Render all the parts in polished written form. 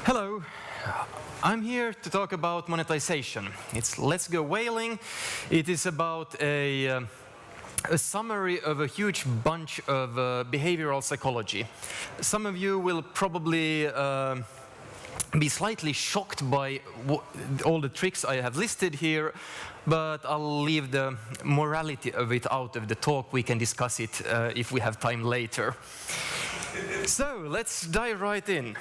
Hello, I'm here to talk about monetization. It's Let's Go Whaling. It is about a summary of a huge bunch of behavioral psychology. Some of you will probably be slightly shocked by all the tricks I have listed here, but I'll leave the morality of it out of the talk. We can discuss it if we have time later. So let's dive right in.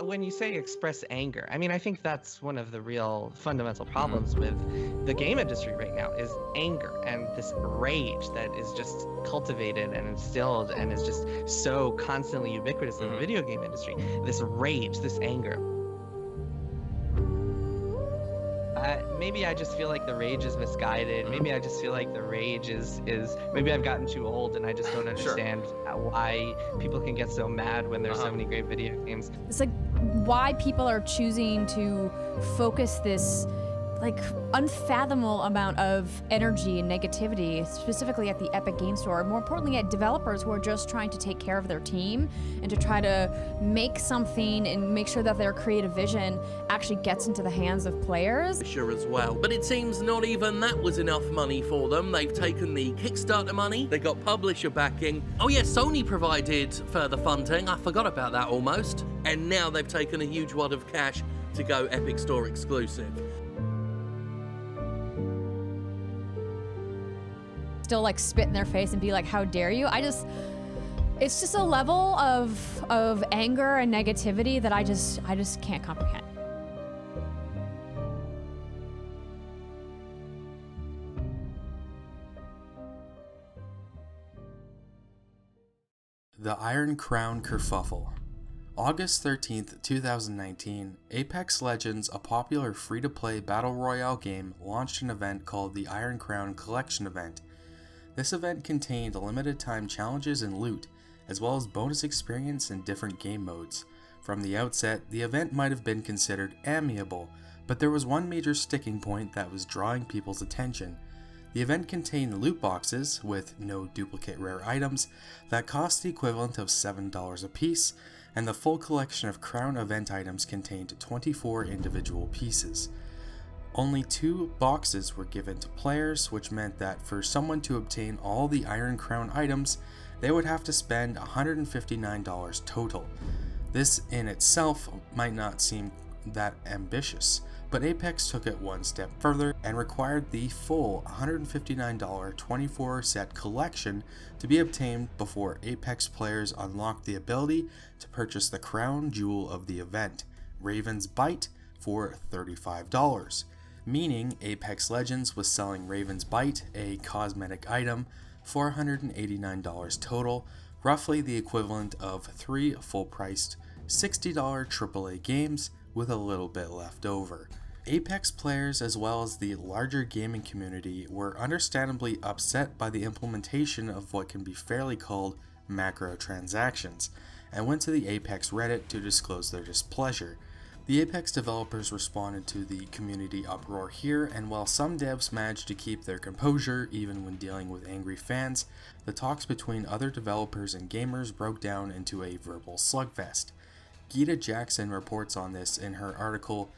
When you say express anger, I mean, I think that's one of the real fundamental problems with the game industry right now is anger and this rage that is just cultivated and instilled and is just so constantly ubiquitous in the video game industry. This rage, this anger. Maybe I just feel like the rage is misguided. Maybe I just feel like the rage is maybe I've gotten too old and I just don't understand why people can get so mad when there's so many great video games. It's like why people are choosing to focus this like unfathomable amount of energy and negativity, specifically at the Epic Game Store, more importantly at developers who are just trying to take care of their team and to try to make something and make sure that their creative vision actually gets into the hands of players. Sure as well, but it seems not even that was enough money for them. They've taken the Kickstarter money, they got publisher backing. Oh yeah, Sony provided further funding, I forgot about that almost. And now they've taken a huge wad of cash to go Epic Store exclusive. Still like spit in their face and be like, how dare you? It's just a level of anger and negativity that I just can't comprehend. The Iron Crown Kerfuffle. August 13th, 2019, Apex Legends, a popular free-to-play battle royale game, launched an event called the Iron Crown Collection Event. This event contained limited time challenges and loot, as well as bonus experience in different game modes. From the outset, the event might have been considered amiable, but there was one major sticking point that was drawing people's attention. The event contained loot boxes, with no duplicate rare items, that cost the equivalent of $7 a piece, and the full collection of Crown event items contained 24 individual pieces. Only 2 boxes were given to players, which meant that for someone to obtain all the Iron Crown items, they would have to spend $159 total. This in itself might not seem that ambitious, but Apex took it one step further and required the full $159 24 set collection to be obtained before Apex players unlocked the ability to purchase the crown jewel of the event, Raven's Bite, for $35. Meaning Apex Legends was selling Raven's Bite, a cosmetic item, for $189 total, roughly the equivalent of 3 full-priced $60 AAA games with a little bit left over. Apex players, as well as the larger gaming community, were understandably upset by the implementation of what can be fairly called macrotransactions, and went to the Apex Reddit to disclose their displeasure. The Apex developers responded to the community uproar here, and while some devs managed to keep their composure even when dealing with angry fans, the talks between other developers and gamers broke down into a verbal slugfest. Geeta Jackson reports on this in her article,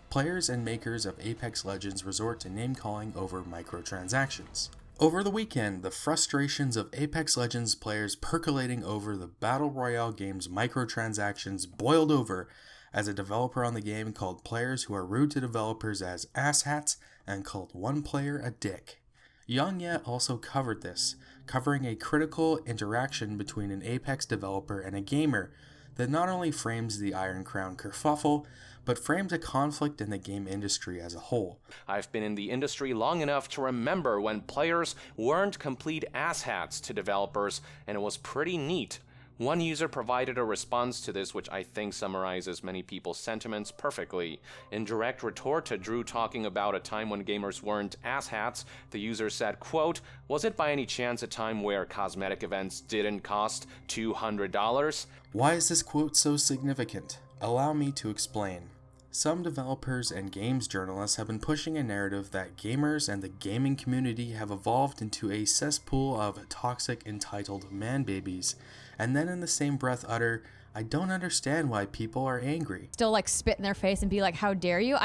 Players and Makers of Apex Legends Resort to Name-Calling Over Microtransactions. Over the weekend, the frustrations of Apex Legends players percolating over the Battle Royale game's microtransactions boiled over as a developer on the game called players who are rude to developers as asshats and called one player a dick. Young also covered this, covering a critical interaction between an Apex developer and a gamer that not only frames the Iron Crown kerfuffle, but frames a conflict in the game industry as a whole. I've been in the industry long enough to remember when players weren't complete asshats to developers, and it was pretty neat One user provided a response to this which I think summarizes many people's sentiments perfectly. In direct retort to Drew talking about a time when gamers weren't asshats, the user said, quote, "Was it by any chance a time where cosmetic events didn't cost $200? Why is this quote so significant? Allow me to explain. Some developers and games journalists have been pushing a narrative that gamers and the gaming community have evolved into a cesspool of toxic, entitled manbabies, and then in the same breath utter, "I don't understand why people are angry." Still like spit in their face and be like, how dare you?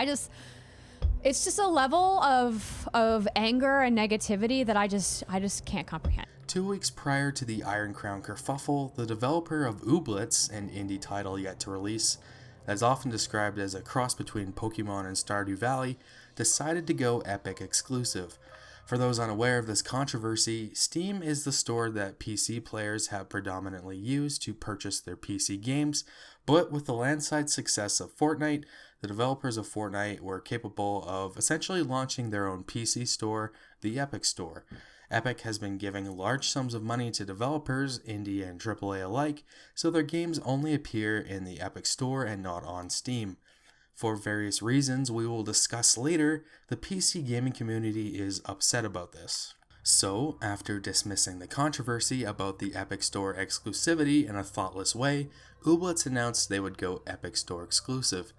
It's just a level of anger and negativity that I just can't comprehend. 2 weeks prior to the Iron Crown kerfuffle, the developer of Ooblets, an indie title yet to release, as often described as a cross between Pokemon and Stardew Valley, decided to go Epic exclusive. For those unaware of this controversy, Steam is the store that PC players have predominantly used to purchase their PC games, but with the landslide success of Fortnite, the developers of Fortnite were capable of essentially launching their own PC store, the Epic Store. Epic has been giving large sums of money to developers, indie and AAA alike, so their games only appear in the Epic Store and not on Steam. For various reasons we will discuss later, the PC gaming community is upset about this. So, after dismissing the controversy about the Epic Store exclusivity in a thoughtless way, Ooblets announced they would go Epic Store exclusive.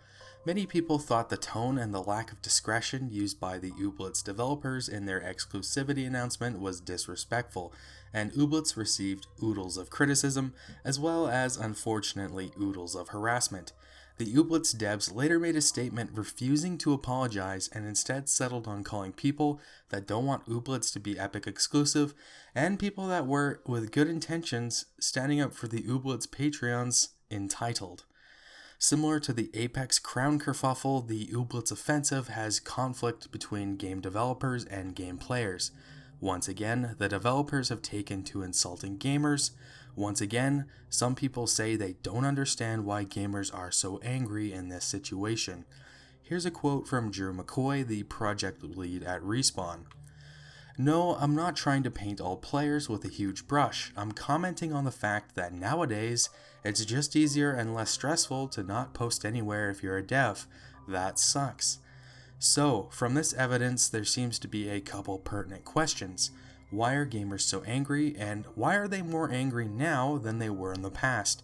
Many people thought the tone and the lack of discretion used by the Ooblets developers in their exclusivity announcement was disrespectful, and Ooblets received oodles of criticism, as well as, unfortunately, oodles of harassment. The Ooblets devs later made a statement refusing to apologize and instead settled on calling people that don't want Ooblets to be Epic exclusive, and people that were, with good intentions, standing up for the Ooblets Patreons, entitled. Similar to the Apex Crown kerfuffle, the Ooblets offensive has conflict between game developers and game players. Once again, the developers have taken to insulting gamers. Once again, some people say they don't understand why gamers are so angry in this situation. Here's a quote from Drew McCoy, the project lead at Respawn. "No, I'm not trying to paint all players with a huge brush. I'm commenting on the fact that nowadays, it's just easier and less stressful to not post anywhere if you're a dev. That sucks." So, from this evidence, there seems to be a couple pertinent questions. Why are gamers so angry, and why are they more angry now than they were in the past?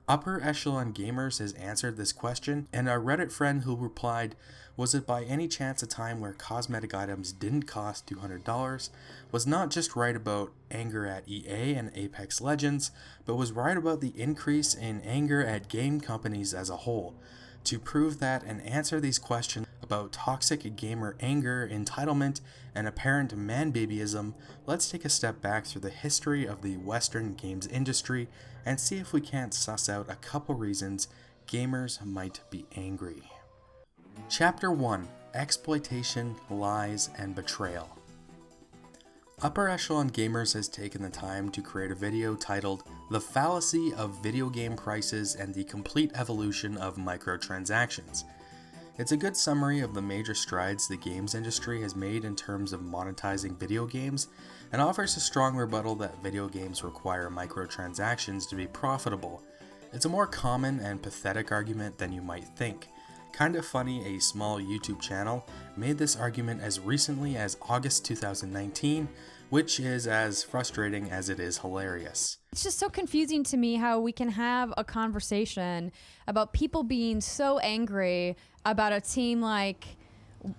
Upper Echelon Gamers has answered this question, and our Reddit friend who replied, "Was it by any chance a time where cosmetic items didn't cost $200? Was not just right about anger at EA and Apex Legends, but was right about the increase in anger at game companies as a whole. To prove that and answer these questions about toxic gamer anger, entitlement, and apparent manbabyism, let's take a step back through the history of the Western games industry and see if we can't suss out a couple reasons gamers might be angry. Chapter 1: Exploitation, Lies, and Betrayal. Upper Echelon Gamers has taken the time to create a video titled "The Fallacy of Video Game Prices and the Complete Evolution of Microtransactions." It's a good summary of the major strides the games industry has made in terms of monetizing video games, and offers a strong rebuttal that video games require microtransactions to be profitable. It's a more common and pathetic argument than you might think. Kinda Funny, a small YouTube channel, made this argument as recently as August 2019, which is as frustrating as it is hilarious. It's just so confusing to me how we can have a conversation about people being so angry about a team like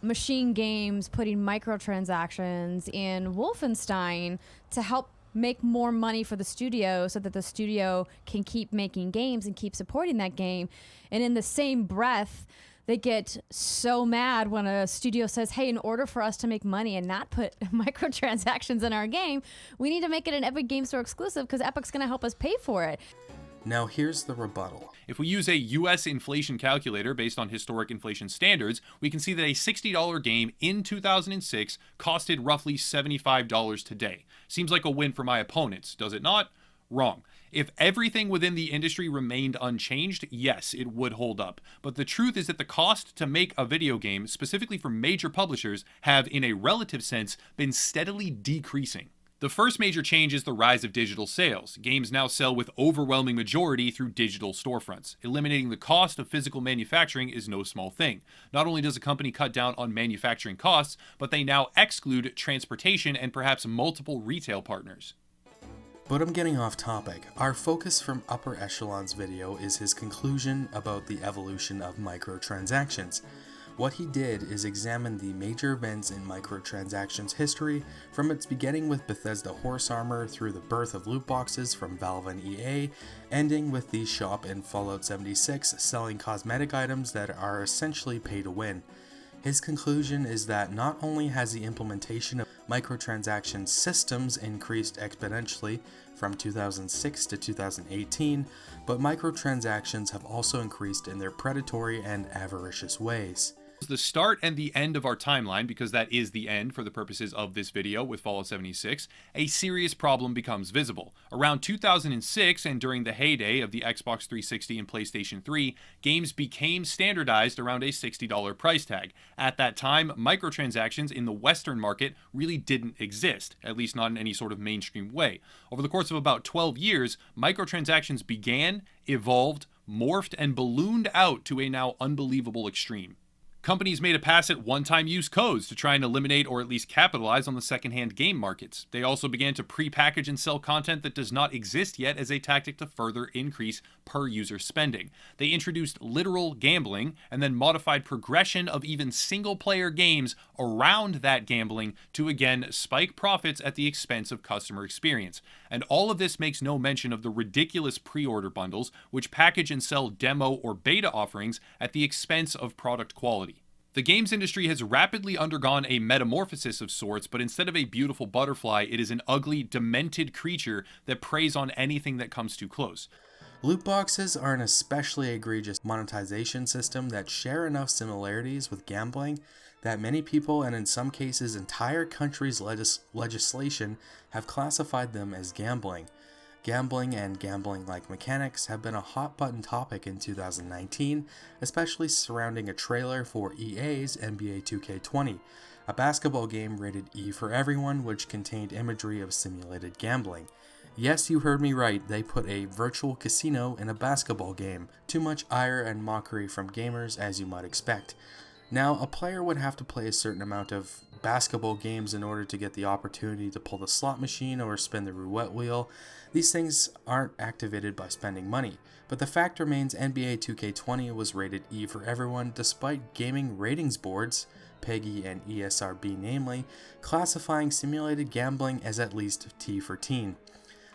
Machine Games putting microtransactions in Wolfenstein to help make more money for the studio so that the studio can keep making games and keep supporting that game. And in the same breath, they get so mad when a studio says, hey, in order for us to make money and not put microtransactions in our game, we need to make it an Epic Game Store exclusive because Epic's going to help us pay for it. Now here's the rebuttal. If we use a US inflation calculator based on historic inflation standards, we can see that a $60 game in 2006 costed roughly $75 today. Seems like a win for my opponents, does it not? Wrong. If everything within the industry remained unchanged, yes, it would hold up. But the truth is that the cost to make a video game, specifically for major publishers, have, in a relative sense, been steadily decreasing. The first major change is the rise of digital sales. Games now sell with overwhelming majority through digital storefronts. Eliminating the cost of physical manufacturing is no small thing. Not only does a company cut down on manufacturing costs, but they now exclude transportation and perhaps multiple retail partners. But I'm getting off topic. Our focus from Upper Echelon's video is his conclusion about the evolution of microtransactions. What he did is examine the major events in microtransactions history, from its beginning with Bethesda Horse Armor through the birth of loot boxes from Valve and EA, ending with the shop in Fallout 76 selling cosmetic items that are essentially pay to win. His conclusion is that not only has the implementation of microtransaction systems increased exponentially from 2006 to 2018, but microtransactions have also increased in their predatory and avaricious ways. The start and the end of our timeline, because that is the end for the purposes of this video with Fallout 76, a serious problem becomes visible. Around 2006 and during the heyday of the Xbox 360 and PlayStation 3, games became standardized around a $60 price tag. At that time, microtransactions in the Western market really didn't exist, at least not in any sort of mainstream way. Over the course of about 12 years, microtransactions began, evolved, morphed, and ballooned out to a now unbelievable extreme. Companies made a pass at one-time use codes to try and eliminate or at least capitalize on the secondhand game markets. They also began to pre-package and sell content that does not exist yet as a tactic to further increase per-user spending. They introduced literal gambling and then modified progression of even single-player games around that gambling to again spike profits at the expense of customer experience. And all of this makes no mention of the ridiculous pre-order bundles, which package and sell demo or beta offerings at the expense of product quality. The games industry has rapidly undergone a metamorphosis of sorts, but instead of a beautiful butterfly, it is an ugly, demented creature that preys on anything that comes too close. Loot boxes are an especially egregious monetization system that share enough similarities with gambling that many people, and in some cases entire countries' legislation, have classified them as gambling. Gambling and gambling-like mechanics have been a hot-button topic in 2019, especially surrounding a trailer for EA's NBA 2K20, a basketball game rated E for everyone which contained imagery of simulated gambling. Yes, you heard me right, they put a virtual casino in a basketball game. Too much ire and mockery from gamers, as you might expect. Now, a player would have to play a certain amount of basketball games in order to get the opportunity to pull the slot machine or spin the roulette wheel. These things aren't activated by spending money, but the fact remains NBA 2K20 was rated E for everyone despite gaming ratings boards, PEGI and ESRB namely, classifying simulated gambling as at least T for teen.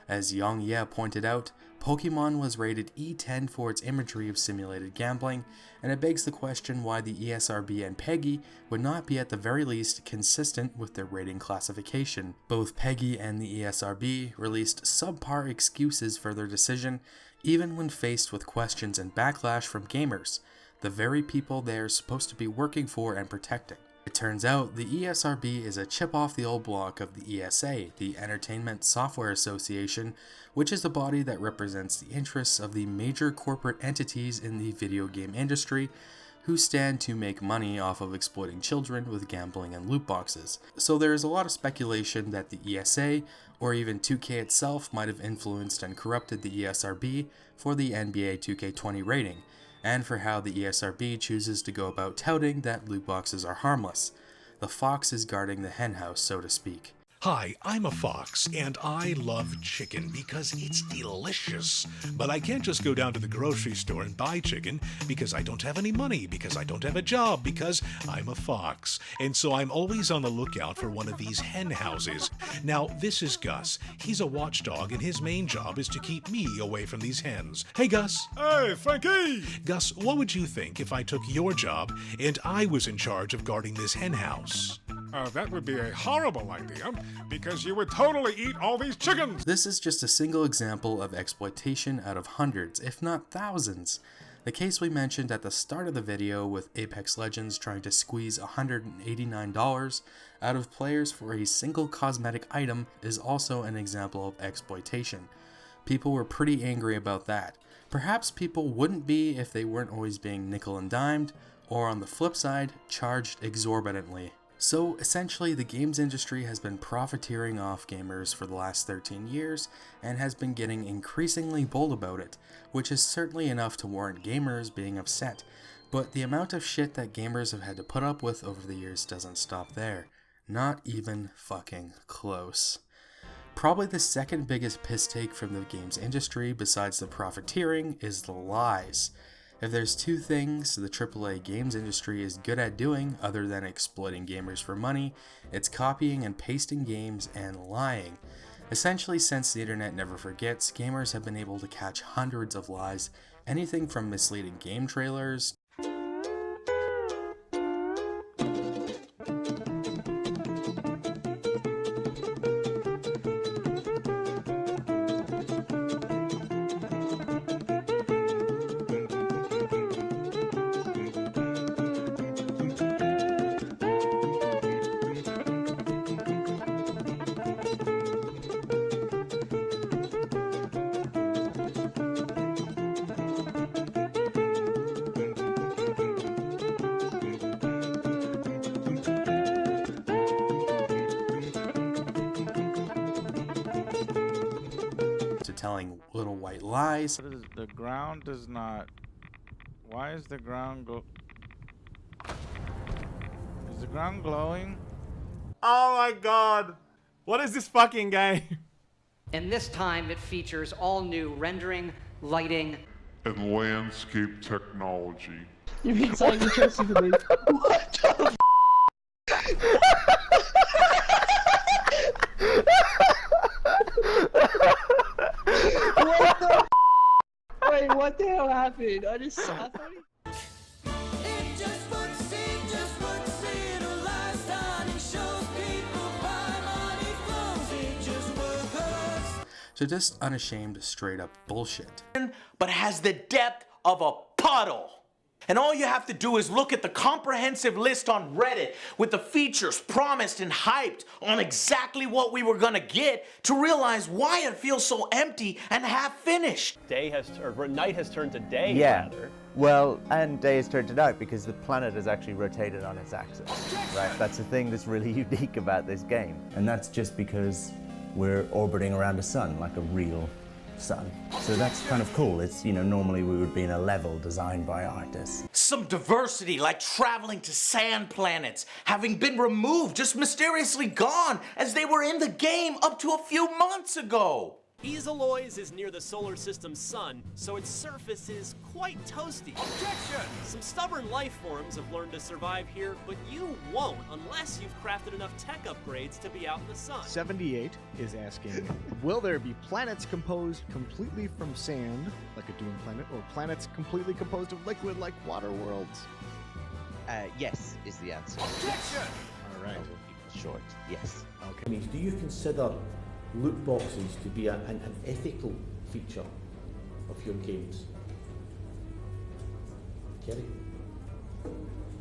As Yang Ye pointed out, Pokemon was rated E10 for its imagery of simulated gambling, and it begs the question why the ESRB and PEGI would not be at the very least consistent with their rating classification. Both PEGI and the ESRB released subpar excuses for their decision, even when faced with questions and backlash from gamers, the very people they are supposed to be working for and protecting. It turns out the ESRB is a chip off the old block of the ESA, the Entertainment Software Association, which is the body that represents the interests of the major corporate entities in the video game industry who stand to make money off of exploiting children with gambling and loot boxes. So there is a lot of speculation that the ESA, or even 2K itself, might have influenced and corrupted the ESRB for the NBA 2K20 rating, and for how the ESRB chooses to go about touting that loot boxes are harmless. The fox is guarding the henhouse, so to speak. Hi, I'm a fox, and I love chicken because it's delicious. But I can't just go down to the grocery store and buy chicken because I don't have any money, because I don't have a job, because I'm a fox. And so I'm always on the lookout for one of these hen houses. Now, this is Gus. He's a watchdog, and his main job is to keep me away from these hens. Hey, Gus. Hey, Frankie! Gus, what would you think if I took your job and I was in charge of guarding this hen house? That would be a horrible idea, because you would totally eat all these chickens! This is just a single example of exploitation out of hundreds, if not thousands. The case we mentioned at the start of the video with Apex Legends trying to squeeze $189 out of players for a single cosmetic item is also an example of exploitation. People were pretty angry about that. Perhaps people wouldn't be if they weren't always being nickel and dimed, or on the flip side, charged exorbitantly. So essentially, the games industry has been profiteering off gamers for the last 13 years and has been getting increasingly bold about it, which is certainly enough to warrant gamers being upset. But the amount of shit that gamers have had to put up with over the years doesn't stop there. Not even fucking close. Probably the second biggest piss take from the games industry besides the profiteering is the lies. If there's two things the AAA games industry is good at doing other than exploiting gamers for money, it's copying and pasting games and lying. Essentially, since the internet never forgets, gamers have been able to catch hundreds of lies, anything from misleading game trailers to telling little white lies. The ground does not. Why is the ground Is the ground glowing? Oh my god! What is this fucking game? And this time it features all new rendering, lighting, And landscape technology. You mean something interesting to me? What the What the Wait, what the hell happened? I thought he... So just unashamed, straight up bullshit. But has the depth of a puddle. And all you have to do is look at the comprehensive list on Reddit with the features promised and hyped on exactly what we were gonna get to realize why it feels so empty and half finished. Night has turned to day, yeah. rather. Well, and day has turned to night because the planet has actually rotated on its axis, right? That's the thing that's really unique about this game. And that's just because we're orbiting around a sun, like a real sun. So that's kind of cool. It's, you know, normally we would be in a level designed by artists. Some diversity, like traveling to sand planets, having been removed, just mysteriously gone, as they were in the game up to a few months ago. Easaloys is near the solar system's sun, so its surface is quite toasty. Objection! Some stubborn life forms have learned to survive here, but you won't unless you've crafted enough tech upgrades to be out in the sun. 78 is asking, will there be planets composed completely from sand, like a Doom planet, or planets completely composed of liquid, like water worlds? Yes, is the answer. Objection! All right. Short, yes. Okay. Do you consider loot boxes to be an ethical feature of your games? Kerry?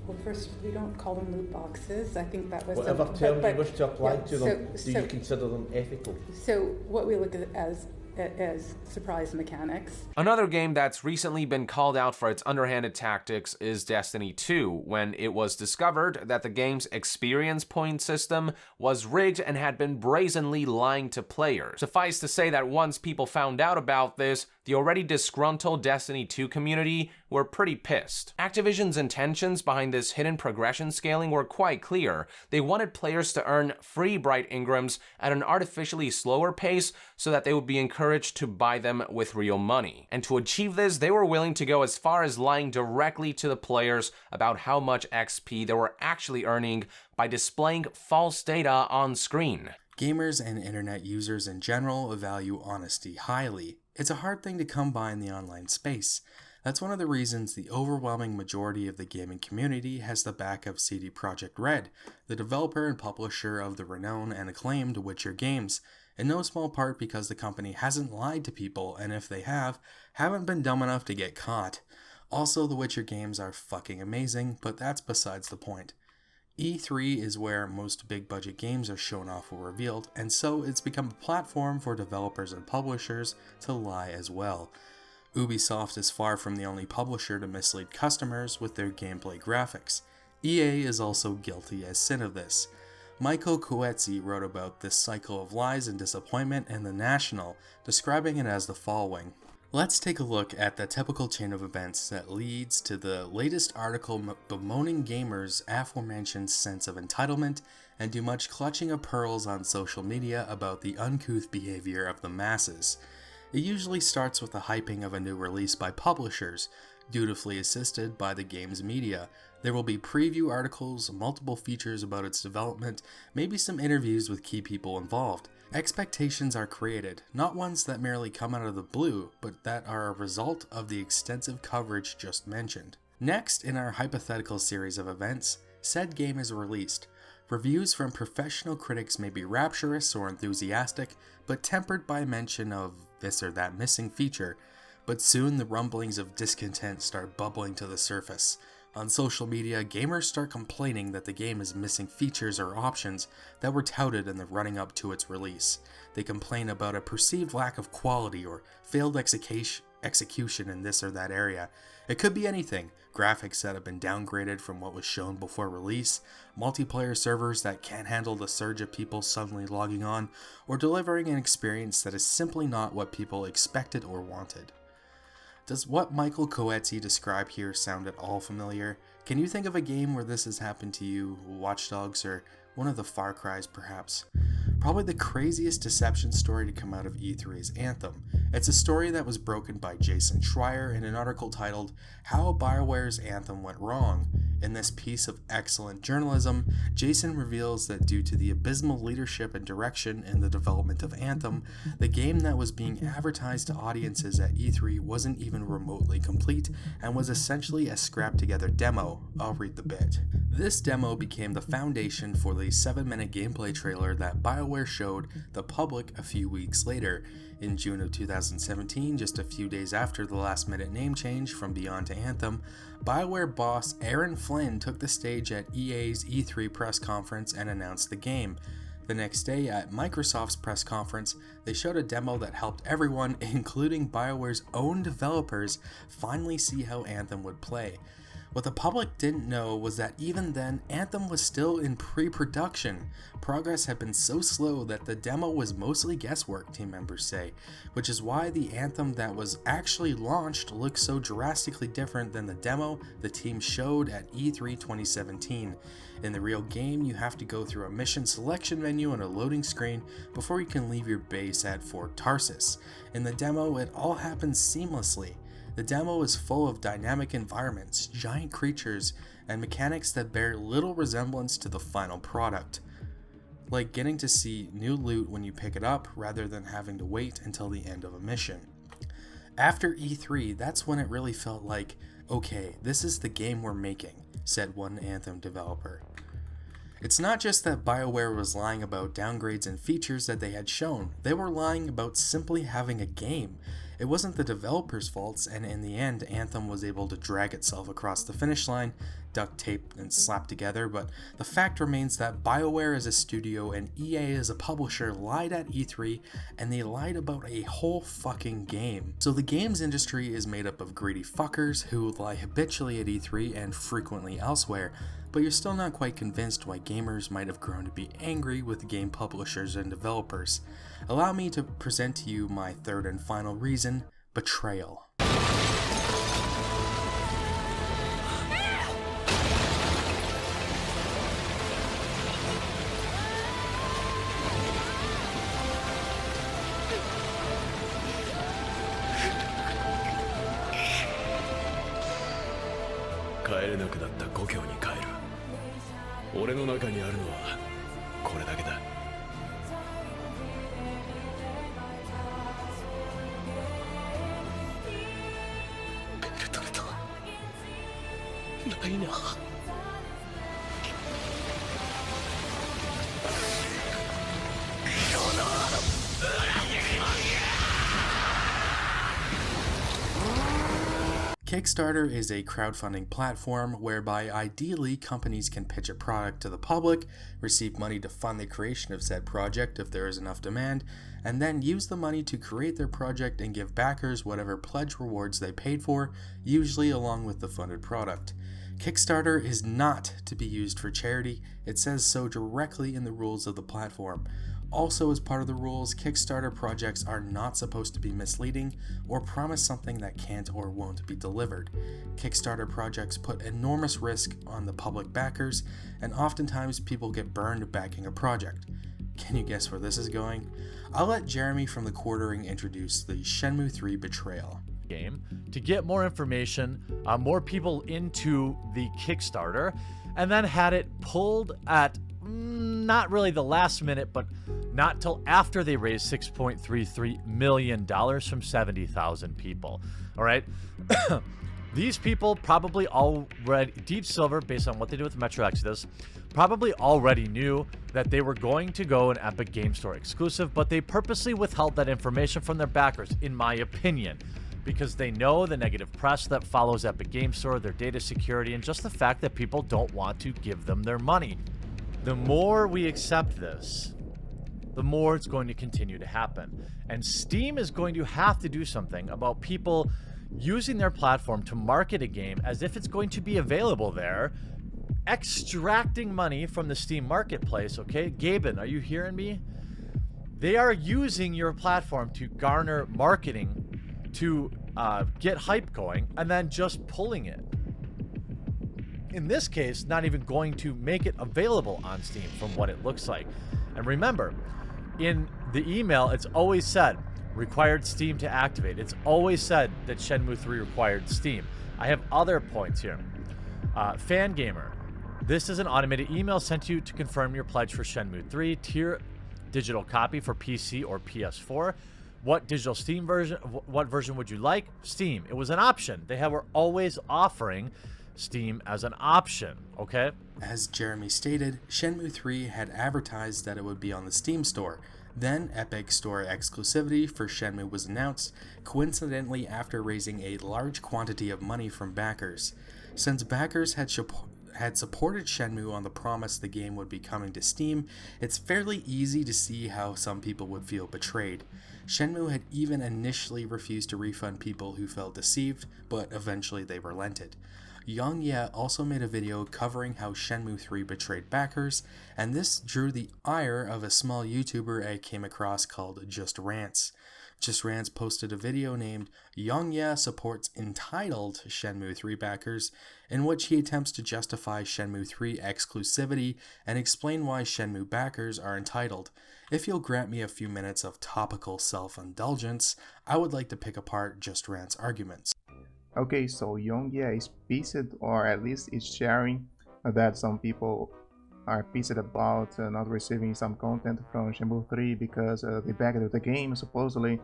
Well, first, we don't call them loot boxes. I think that was... Whatever term you wish to apply to them, do you consider them ethical? So what we look at as surprise mechanics. Another game that's recently been called out for its underhanded tactics is Destiny 2, when it was discovered that the game's experience point system was rigged and had been brazenly lying to players. Suffice to say that once people found out about this, the already disgruntled Destiny 2 community were pretty pissed. Activision's intentions behind this hidden progression scaling were quite clear. They wanted players to earn free Bright Ingrams at an artificially slower pace so that they would be encouraged to buy them with real money. And to achieve this, they were willing to go as far as lying directly to the players about how much XP they were actually earning by displaying false data on screen. Gamers and internet users in general value honesty highly. It's a hard thing to come by in the online space. That's one of the reasons the overwhelming majority of the gaming community has the back of CD Projekt Red, the developer and publisher of the renowned and acclaimed Witcher games, in no small part because the company hasn't lied to people, and if they have, haven't been dumb enough to get caught. Also, the Witcher games are fucking amazing, but that's besides the point. E3 is where most big budget games are shown off or revealed, and so it's become a platform for developers and publishers to lie as well. Ubisoft is far from the only publisher to mislead customers with their gameplay graphics. EA is also guilty as sin of this. Michael Coetzee wrote about this cycle of lies and disappointment in The National, describing it as the following. Let's take a look at the typical chain of events that leads to the latest article bemoaning gamers' aforementioned sense of entitlement and do much clutching of pearls on social media about the uncouth behavior of the masses. It usually starts with the hyping of a new release by publishers, dutifully assisted by the game's media. There will be preview articles, multiple features about its development, maybe some interviews with key people involved. Expectations are created, not ones that merely come out of the blue, but that are a result of the extensive coverage just mentioned. Next, in our hypothetical series of events, said game is released. Reviews from professional critics may be rapturous or enthusiastic, but tempered by mention of this or that missing feature. But soon the rumblings of discontent start bubbling to the surface. On social media, gamers start complaining that the game is missing features or options that were touted in the running up to its release. They complain about a perceived lack of quality or failed execution in this or that area. It could be anything: graphics that have been downgraded from what was shown before release, multiplayer servers that can't handle the surge of people suddenly logging on, or delivering an experience that is simply not what people expected or wanted. Does what Michael Coetzee described here sound at all familiar? Can you think of a game where this has happened to you? Watch Dogs or one of the Far Cry's perhaps? Probably the craziest deception story to come out of E3 is Anthem. It's a story that was broken by Jason Schreier in an article titled How BioWare's Anthem Went Wrong. In this piece of excellent journalism, Jason reveals that due to the abysmal leadership and direction in the development of Anthem, the game that was being advertised to audiences at E3 wasn't even remotely complete and was essentially a scrapped together demo. I'll read the bit. This demo became the foundation for the 7-minute gameplay trailer that BioWare showed the public a few weeks later. In June of 2017, just a few days after the last-minute name change from Beyond to Anthem, BioWare boss Aaron Flynn took the stage at EA's E3 press conference and announced the game. The next day, at Microsoft's press conference, they showed a demo that helped everyone, including BioWare's own developers, finally see how Anthem would play. What the public didn't know was that even then, Anthem was still in pre-production. Progress had been so slow that the demo was mostly guesswork, team members say, which is why the Anthem that was actually launched looks so drastically different than the demo the team showed at E3 2017. In the real game, you have to go through a mission selection menu and a loading screen before you can leave your base at Fort Tarsis. In the demo, it all happens seamlessly. The demo is full of dynamic environments, giant creatures, and mechanics that bear little resemblance to the final product. Like getting to see new loot when you pick it up rather than having to wait until the end of a mission. After E3, that's when it really felt like, okay, this is the game we're making, said one Anthem developer. It's not just that BioWare was lying about downgrades and features that they had shown, they were lying about simply having a game. It wasn't the developers' faults, and in the end, Anthem was able to drag itself across the finish line, duct taped and slapped together, but the fact remains that BioWare as a studio and EA as a publisher lied at E3, and they lied about a whole fucking game. So the games industry is made up of greedy fuckers who lie habitually at E3 and frequently elsewhere, but you're still not quite convinced why gamers might have grown to be angry with game publishers and developers. Allow me to present to you my third and final reason: betrayal. Kickstarter is a crowdfunding platform whereby ideally companies can pitch a product to the public, receive money to fund the creation of said project if there is enough demand, and then use the money to create their project and give backers whatever pledge rewards they paid for, usually along with the funded product. Kickstarter is not to be used for charity. It says so directly in the rules of the platform. Also, as part of the rules, Kickstarter projects are not supposed to be misleading or promise something that can't or won't be delivered. Kickstarter projects put enormous risk on the public backers, and oftentimes people get burned backing a project. Can you guess where this is going? I'll let Jeremy from the Quartering introduce the Shenmue 3 Betrayal game to get more information, more people into the Kickstarter, and then had it pulled at not really the last minute, but not till after they raised $6.33 million from 70,000 people. All right. These people probably already, Deep Silver, based on what they did with Metro Exodus, probably already knew that they were going to go an Epic Game Store exclusive, but they purposely withheld that information from their backers, in my opinion, because they know the negative press that follows Epic Game Store, their data security, and just the fact that people don't want to give them their money. The more we accept this, the more it's going to continue to happen. And Steam is going to have to do something about people using their platform to market a game as if it's going to be available there, extracting money from the Steam marketplace, okay? Gaben, are you hearing me? They are using your platform to garner marketing, to get hype going, and then just pulling it. In this case, not even going to make it available on Steam from what it looks like. And remember, in the email, it's always said, required Steam to activate. It's always said that Shenmue 3 required Steam. I have other points here. Fangamer, this is an automated email sent to you to confirm your pledge for Shenmue 3, tier digital copy for PC or PS4. What digital Steam version, what version would you like? Steam. It was an option. They were always offering Steam as an option, okay? As Jeremy stated, Shenmue 3 had advertised that it would be on the Steam store. Then Epic Store exclusivity for Shenmue was announced, coincidentally after raising a large quantity of money from backers. Since backers had supported Shenmue on the promise the game would be coming to Steam, it's fairly easy to see how some people would feel betrayed. Shenmue had even initially refused to refund people who felt deceived, but eventually they relented. Young Ye also made a video covering how Shenmue 3 betrayed backers, and this drew the ire of a small YouTuber I came across called Just Rants. Just Rants posted a video named Young Ye Supports Entitled Shenmue 3 Backers, in which he attempts to justify Shenmue 3 exclusivity and explain why Shenmue backers are entitled. If you'll grant me a few minutes of topical self-indulgence, I would like to pick apart Just Rants' arguments. Okay, so Young Ye is pissed, or at least is sharing that some people are pissed about not receiving some content from Shenmue 3 because they backed the game supposedly,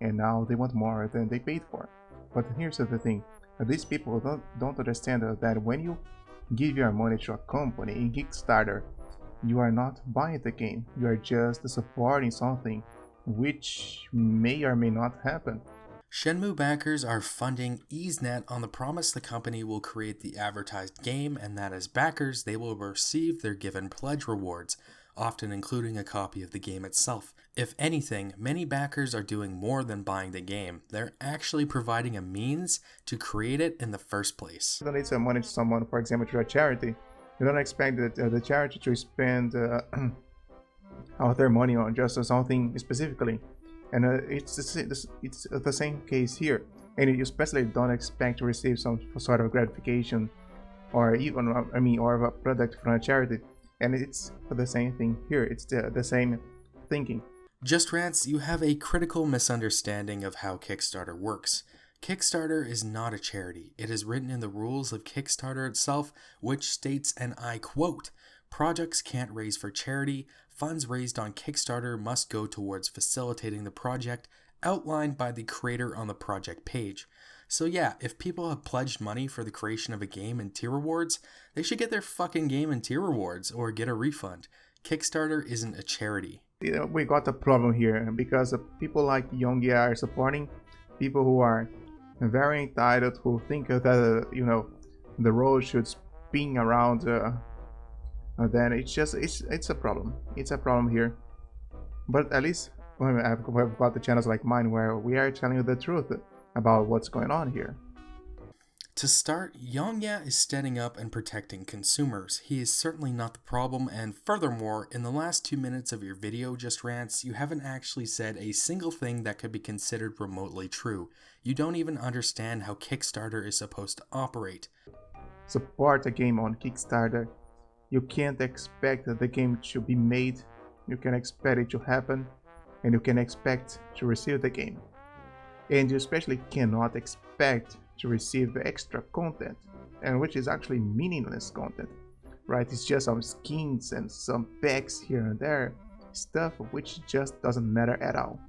and now they want more than they paid for. But here's the thing, these people don't understand that when you give your money to a company in Kickstarter, you are not buying the game, you are just supporting something which may or may not happen. Shenmue backers are funding EaseNet on the promise the company will create the advertised game, and that as backers they will receive their given pledge rewards, often including a copy of the game itself. If anything, many backers are doing more than buying the game. They're actually providing a means to create it in the first place. You don't need some money to someone, for example, to a charity. You don't expect the charity to spend all their money on just something specifically. And it's the same case here. And you especially don't expect to receive some sort of gratification or even, or a product from a charity. And it's the same thing here. It's the same thinking. Just Rants, you have a critical misunderstanding of how Kickstarter works. Kickstarter is not a charity. It is written in the rules of Kickstarter itself, which states, and I quote, "Projects can't raise for charity. Funds raised on Kickstarter must go towards facilitating the project outlined by the creator on the project page." So yeah, if people have pledged money for the creation of a game and tier rewards, they should get their fucking game and tier rewards or get a refund. Kickstarter isn't a charity. We got a problem here because people like Young Ye are supporting people who are very entitled, who think that the road should spin around. Then it's a problem. It's a problem here. But at least we've got the channels like mine where we are telling you the truth about what's going on here. To start, Yongya is standing up and protecting consumers. He is certainly not the problem, and furthermore, in the last 2 minutes of your video, Just Rants, you haven't actually said a single thing that could be considered remotely true. You don't even understand how Kickstarter is supposed to operate. Support a game on Kickstarter. You can't expect that the game to be made, you can expect it to happen, and you can expect to receive the game. And you especially cannot expect to receive extra content, and which is actually meaningless content, right? It's just some skins and some packs here and there, stuff which just doesn't matter at all.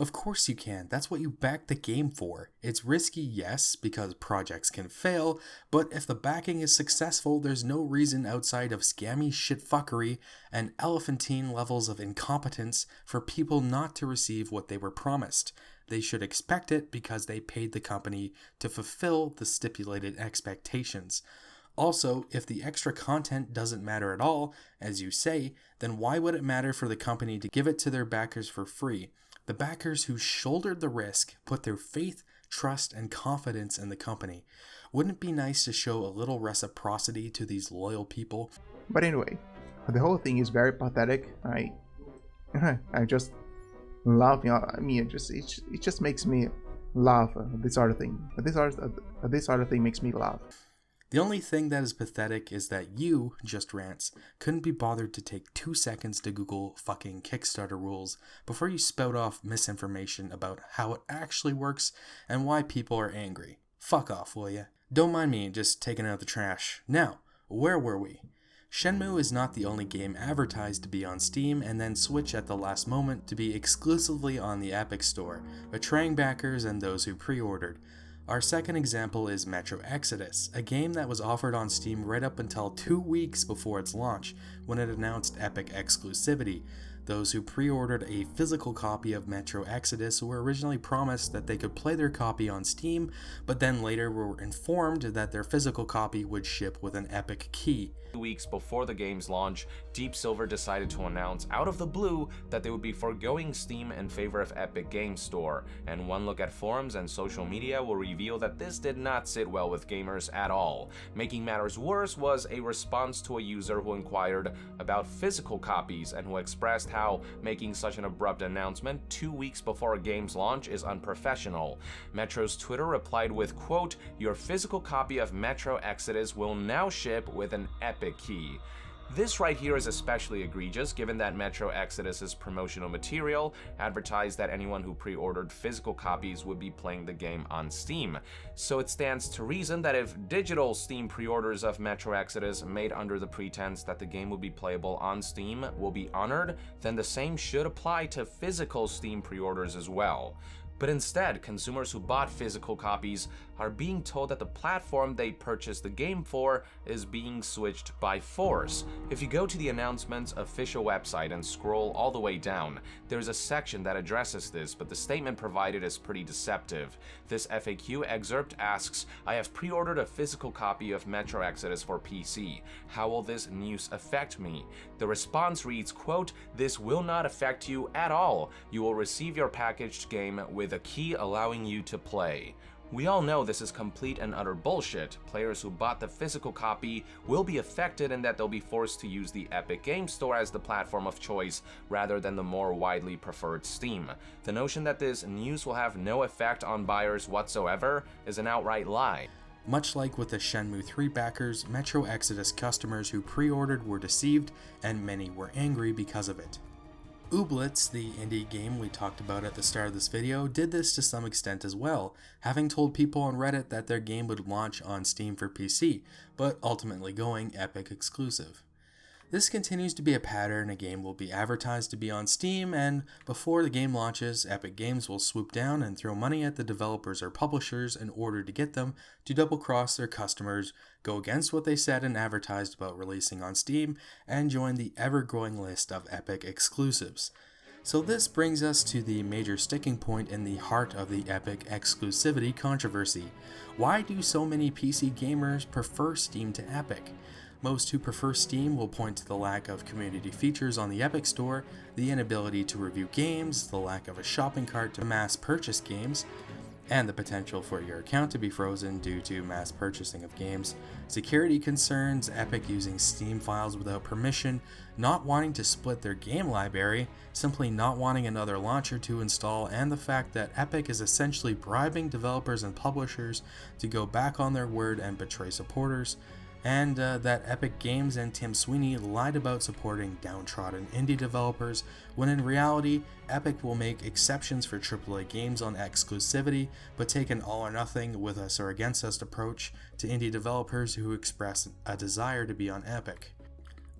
Of course you can, that's what you back the game for. It's risky, yes, because projects can fail, but if the backing is successful, there's no reason outside of scammy shitfuckery and elephantine levels of incompetence for people not to receive what they were promised. They should expect it because they paid the company to fulfill the stipulated expectations. Also, if the extra content doesn't matter at all, as you say, then why would it matter for the company to give it to their backers for free? The backers who shouldered the risk put their faith, trust, and confidence in the company. Wouldn't it be nice to show a little reciprocity to these loyal people? But anyway, the whole thing is very pathetic. I just laugh. I mean, it just makes me laugh. This sort of thing. This sort of thing makes me laugh. The only thing that is pathetic is that you, Just Rants, couldn't be bothered to take 2 seconds to Google fucking Kickstarter rules before you spout off misinformation about how it actually works and why people are angry. Fuck off, will ya? Don't mind me just taking out the trash. Now, where were we? Shenmue is not the only game advertised to be on Steam and then switch at the last moment to be exclusively on the Epic Store, betraying backers and those who pre-ordered. Our second example is Metro Exodus, a game that was offered on Steam right up until 2 weeks before its launch, when it announced Epic exclusivity. Those who pre-ordered a physical copy of Metro Exodus were originally promised that they could play their copy on Steam, but then later were informed that their physical copy would ship with an Epic key. 2 weeks before the game's launch, Deep Silver decided to announce out of the blue that they would be foregoing Steam in favor of Epic Games Store, and one look at forums and social media will reveal that this did not sit well with gamers at all. Making matters worse was a response to a user who inquired about physical copies and who expressed how making such an abrupt announcement 2 weeks before a game's launch is unprofessional. Metro's Twitter replied with, quote, "Your physical copy of Metro Exodus will now ship with an Epic key." This right here is especially egregious given that Metro Exodus's promotional material advertised that anyone who pre-ordered physical copies would be playing the game on Steam. So it stands to reason that if digital Steam pre-orders of Metro Exodus made under the pretense that the game will be playable on Steam will be honored, then the same should apply to physical Steam pre-orders as well. But instead, consumers who bought physical copies are being told that the platform they purchased the game for is being switched by force. If you go to the announcement's official website and scroll all the way down, there's a section that addresses this, but the statement provided is pretty deceptive. This FAQ excerpt asks, "I have pre-ordered a physical copy of Metro Exodus for PC. How will this news affect me?" The response reads, quote, "This will not affect you at all. You will receive your packaged game with a key allowing you to play." We all know this is complete and utter bullshit. Players who bought the physical copy will be affected in that they'll be forced to use the Epic Games Store as the platform of choice rather than the more widely preferred Steam. The notion that this news will have no effect on buyers whatsoever is an outright lie. Much like with the Shenmue 3 backers, Metro Exodus customers who pre-ordered were deceived, and many were angry because of it. Ooblets, the indie game we talked about at the start of this video, did this to some extent as well, having told people on Reddit that their game would launch on Steam for PC, but ultimately going Epic exclusive. This continues to be a pattern. A game will be advertised to be on Steam, and before the game launches, Epic Games will swoop down and throw money at the developers or publishers in order to get them to double-cross their customers, go against what they said and advertised about releasing on Steam, and join the ever-growing list of Epic exclusives. So this brings us to the major sticking point in the heart of the Epic exclusivity controversy. Why do so many PC gamers prefer Steam to Epic? Most who prefer Steam will point to the lack of community features on the Epic Store, the inability to review games, the lack of a shopping cart to mass purchase games. and the potential for your account to be frozen due to mass purchasing of games, security concerns, Epic using Steam files without permission, not wanting to split their game library, simply not wanting another launcher to install, and the fact that Epic is essentially bribing developers and publishers to go back on their word and betray supporters, and that Epic Games and Tim Sweeney lied about supporting downtrodden indie developers, when in reality, Epic will make exceptions for AAA games on exclusivity, but take an all or nothing, with us or against us approach to indie developers who express a desire to be on Epic.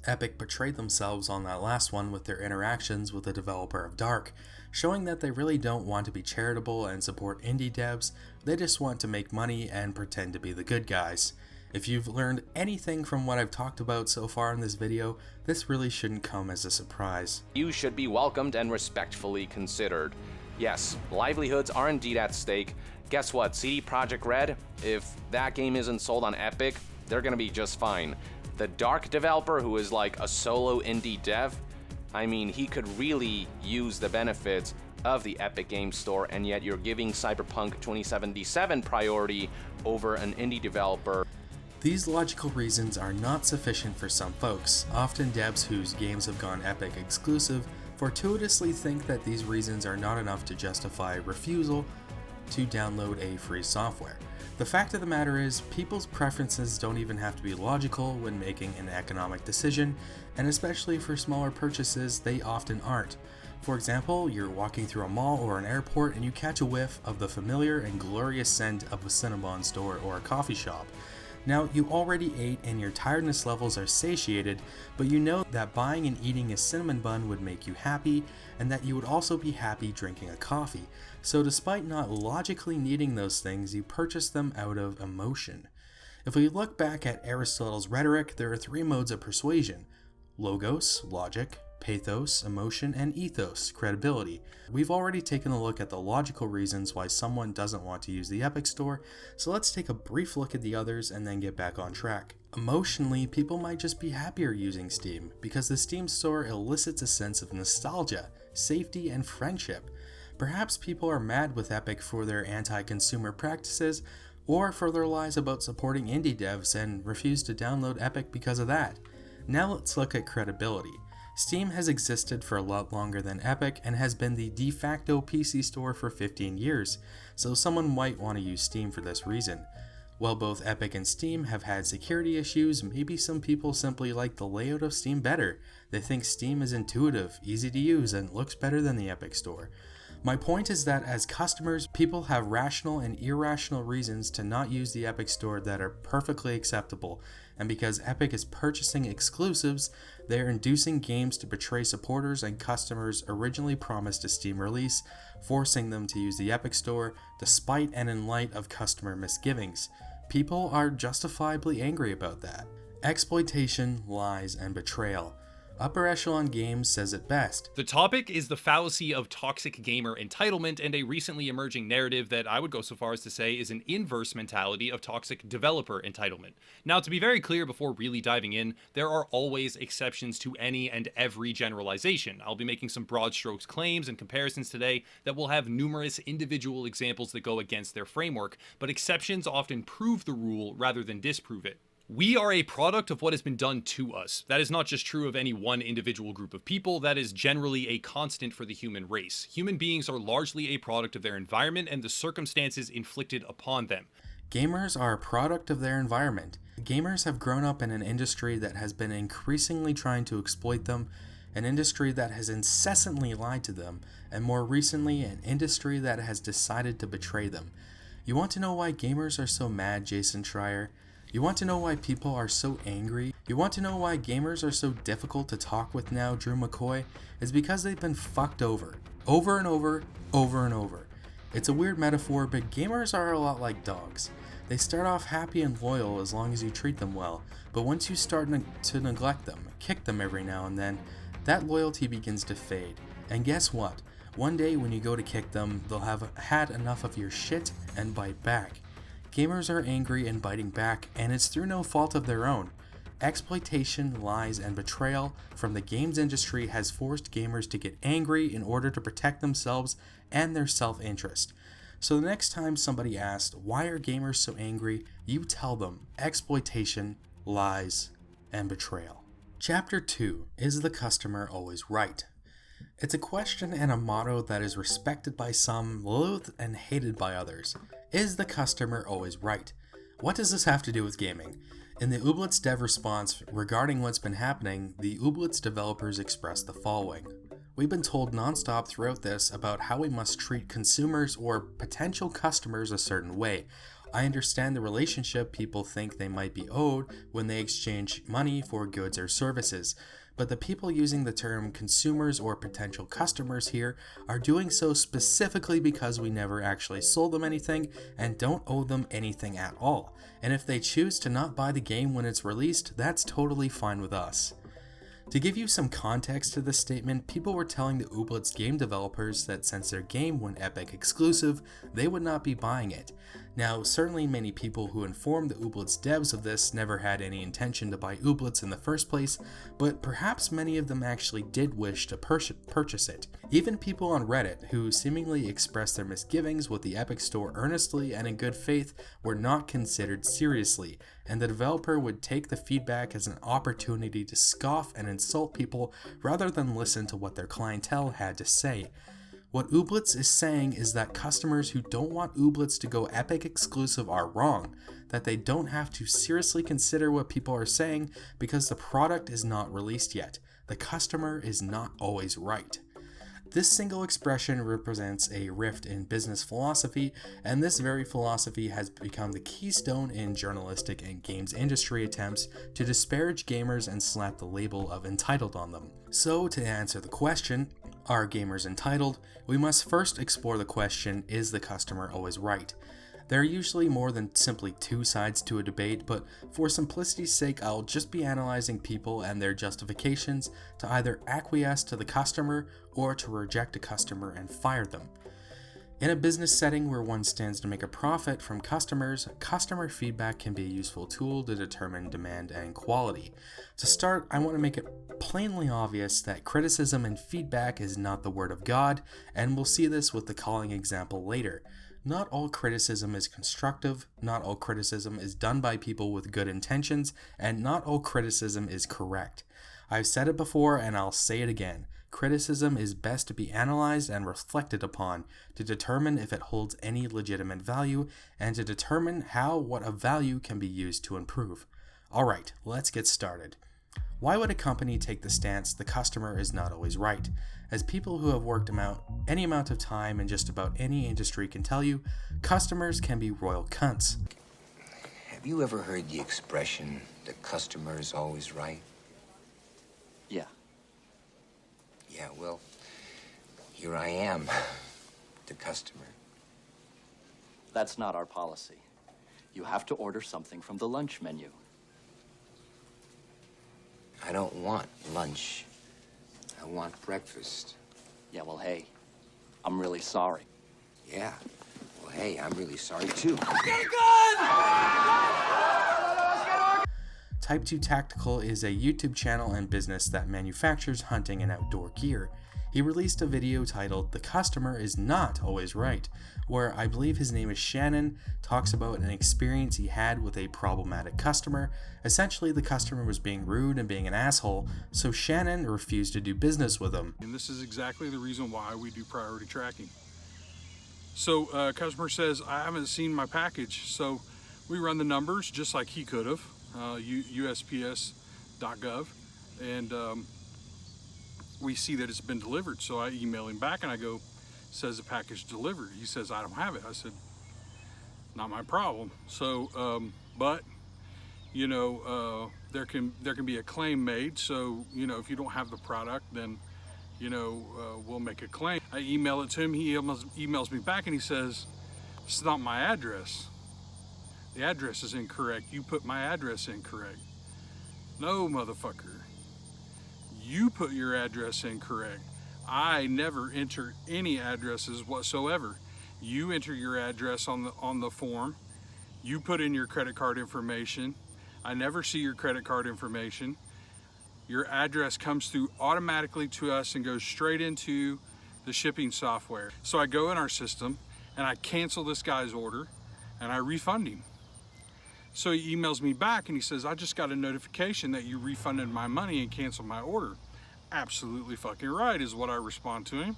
Epic betrayed themselves on that last one with their interactions with the developer of Dark, showing that they really don't want to be charitable and support indie devs, they just want to make money and pretend to be the good guys. If you've learned anything from what I've talked about so far in this video, this really shouldn't come as a surprise. You should be welcomed and respectfully considered. Yes, livelihoods are indeed at stake. Guess what, CD Projekt Red? If that game isn't sold on Epic, they're gonna be just fine. The Dark developer, who is like a solo indie dev, I mean, he could really use the benefits of the Epic Games Store, and yet you're giving Cyberpunk 2077 priority over an indie developer. These logical reasons are not sufficient for some folks. Often devs whose games have gone Epic exclusive fortuitously think that these reasons are not enough to justify refusal to download a free software. The fact of the matter is, people's preferences don't even have to be logical when making an economic decision, and especially for smaller purchases, they often aren't. For example, you're walking through a mall or an airport and you catch a whiff of the familiar and glorious scent of a Cinnabon store or a coffee shop. Now, you already ate and your tiredness levels are satiated, but you know that buying and eating a cinnamon bun would make you happy, and that you would also be happy drinking a coffee. So despite not logically needing those things, you purchase them out of emotion. If we look back at Aristotle's Rhetoric, there are 3 modes of persuasion: logos, logic; pathos, emotion; and ethos, credibility. We've already taken a look at the logical reasons why someone doesn't want to use the Epic Store, so let's take a brief look at the others and then get back on track. Emotionally, people might just be happier using Steam, because the Steam Store elicits a sense of nostalgia, safety, and friendship. Perhaps people are mad with Epic for their anti-consumer practices, or for their lies about supporting indie devs and refuse to download Epic because of that. Now let's look at credibility. Steam has existed for a lot longer than Epic and has been the de facto PC store for 15 years, so someone might want to use Steam for this reason. While both Epic and Steam have had security issues, maybe some people simply like the layout of Steam better. They think Steam is intuitive, easy to use, and looks better than the Epic Store. My point is that as customers, people have rational and irrational reasons to not use the Epic Store that are perfectly acceptable, and because Epic is purchasing exclusives, they are inducing games to betray supporters and customers originally promised a Steam release, forcing them to use the Epic Store despite and in light of customer misgivings. People are justifiably angry about that. Exploitation, lies, and betrayal. Upper Echelon Games says it best. The topic is the fallacy of toxic gamer entitlement, and a recently emerging narrative that I would go so far as to say is an inverse mentality of toxic developer entitlement. Now, to be very clear before really diving in, there are always exceptions to any and every generalization. I'll be making some broad strokes claims and comparisons today that will have numerous individual examples that go against their framework, but exceptions often prove the rule rather than disprove it. We are a product of what has been done to us. That is not just true of any one individual group of people, that is generally a constant for the human race. Human beings are largely a product of their environment and the circumstances inflicted upon them. Gamers are a product of their environment. Gamers have grown up in an industry that has been increasingly trying to exploit them, an industry that has incessantly lied to them, and more recently, an industry that has decided to betray them. You want to know why gamers are so mad, Jason Schreier? You want to know why people are so angry? You want to know why gamers are so difficult to talk with now, Drew McCoy? It's because they've been fucked over. Over and over, over and over. It's a weird metaphor, but gamers are a lot like dogs. They start off happy and loyal as long as you treat them well, but once you start to neglect them, kick them every now and then, that loyalty begins to fade. And guess what? One day when you go to kick them, they'll have had enough of your shit and bite back. Gamers are angry and biting back, and it's through no fault of their own. Exploitation, lies, and betrayal from the games industry has forced gamers to get angry in order to protect themselves and their self-interest. So the next time somebody asks, why are gamers so angry, you tell them exploitation, lies, and betrayal. Chapter 2, is the customer always right? It's a question and a motto that is respected by some, loathed and hated by others. Is the customer always right? What does this have to do with gaming? In the Ooblets dev response regarding what's been happening, the Ooblets developers expressed the following. We've been told nonstop throughout this about how we must treat consumers or potential customers a certain way. I understand the relationship people think they might be owed when they exchange money for goods or services, but the people using the term consumers or potential customers here are doing so specifically because we never actually sold them anything and don't owe them anything at all. And if they choose to not buy the game when it's released, that's totally fine with us. To give you some context to this statement, people were telling the Ooblets game developers that since their game went Epic exclusive, they would not be buying it. Now, certainly many people who informed the Ooblets devs of this never had any intention to buy Ooblets in the first place, but perhaps many of them actually did wish to purchase it. Even people on Reddit, who seemingly expressed their misgivings with the Epic Store earnestly and in good faith, were not considered seriously, and the developer would take the feedback as an opportunity to scoff and insult people rather than listen to what their clientele had to say. What Ooblets is saying is that customers who don't want Ooblets to go Epic exclusive are wrong, that they don't have to seriously consider what people are saying because the product is not released yet. The customer is not always right. This single expression represents a rift in business philosophy, and this very philosophy has become the keystone in journalistic and games industry attempts to disparage gamers and slap the label of entitled on them. So, to answer the question, are gamers entitled? We must first explore the question, is the customer always right? There are usually more than simply two sides to a debate, but for simplicity's sake, I'll just be analyzing people and their justifications to either acquiesce to the customer or to reject a customer and fire them. In a business setting where one stands to make a profit from customers, customer feedback can be a useful tool to determine demand and quality. To start, I want to make it plainly obvious that criticism and feedback is not the word of God, and we'll see this with the calling example later. Not all criticism is constructive, not all criticism is done by people with good intentions, and not all criticism is correct. I've said it before and I'll say it again. Criticism is best to be analyzed and reflected upon to determine if it holds any legitimate value and to determine how what of value can be used to improve. Alright, let's get started. Why would a company take the stance the customer is not always right? As people who have worked any amount of time in just about any industry can tell you, customers can be royal cunts. Have you ever heard the expression, the customer is always right? Yeah. Yeah, well, here I am, the customer. That's not our policy. You have to order something from the lunch menu. I don't want lunch. I want breakfast. Yeah, well, hey, I'm really sorry. Yeah, well, hey, I'm really sorry, too. Get a gun! Type 2 Tactical is a YouTube channel and business that manufactures hunting and outdoor gear. He released a video titled "The Customer is Not Always Right," where I believe his name is Shannon talks about an experience he had with a problematic customer. Essentially, the customer was being rude and being an asshole, so Shannon refused to do business with him. And this is exactly the reason why we do priority tracking. So customer says, I haven't seen my package, so we run the numbers just like he could have, USPS.gov, and we see that it's been delivered. So I email him back and I go, says the package delivered. He says, I don't have it. I said, not my problem. So, but, you know, there can be a claim made. So, you know, if you don't have the product, then, you know, we'll make a claim. I email it to him. He emails me back and he says, it's not my address. The address is incorrect. You put my address incorrect. No, motherfucker. You put your address incorrect. I never enter any addresses whatsoever. You enter your address on the form. You put in your credit card information. I never see your credit card information. Your address comes through automatically to us and goes straight into the shipping software. So I go in our system and I cancel this guy's order and I refund him. So he emails me back and he says, I just got a notification that you refunded my money and canceled my order. Absolutely fucking right is what I respond to him,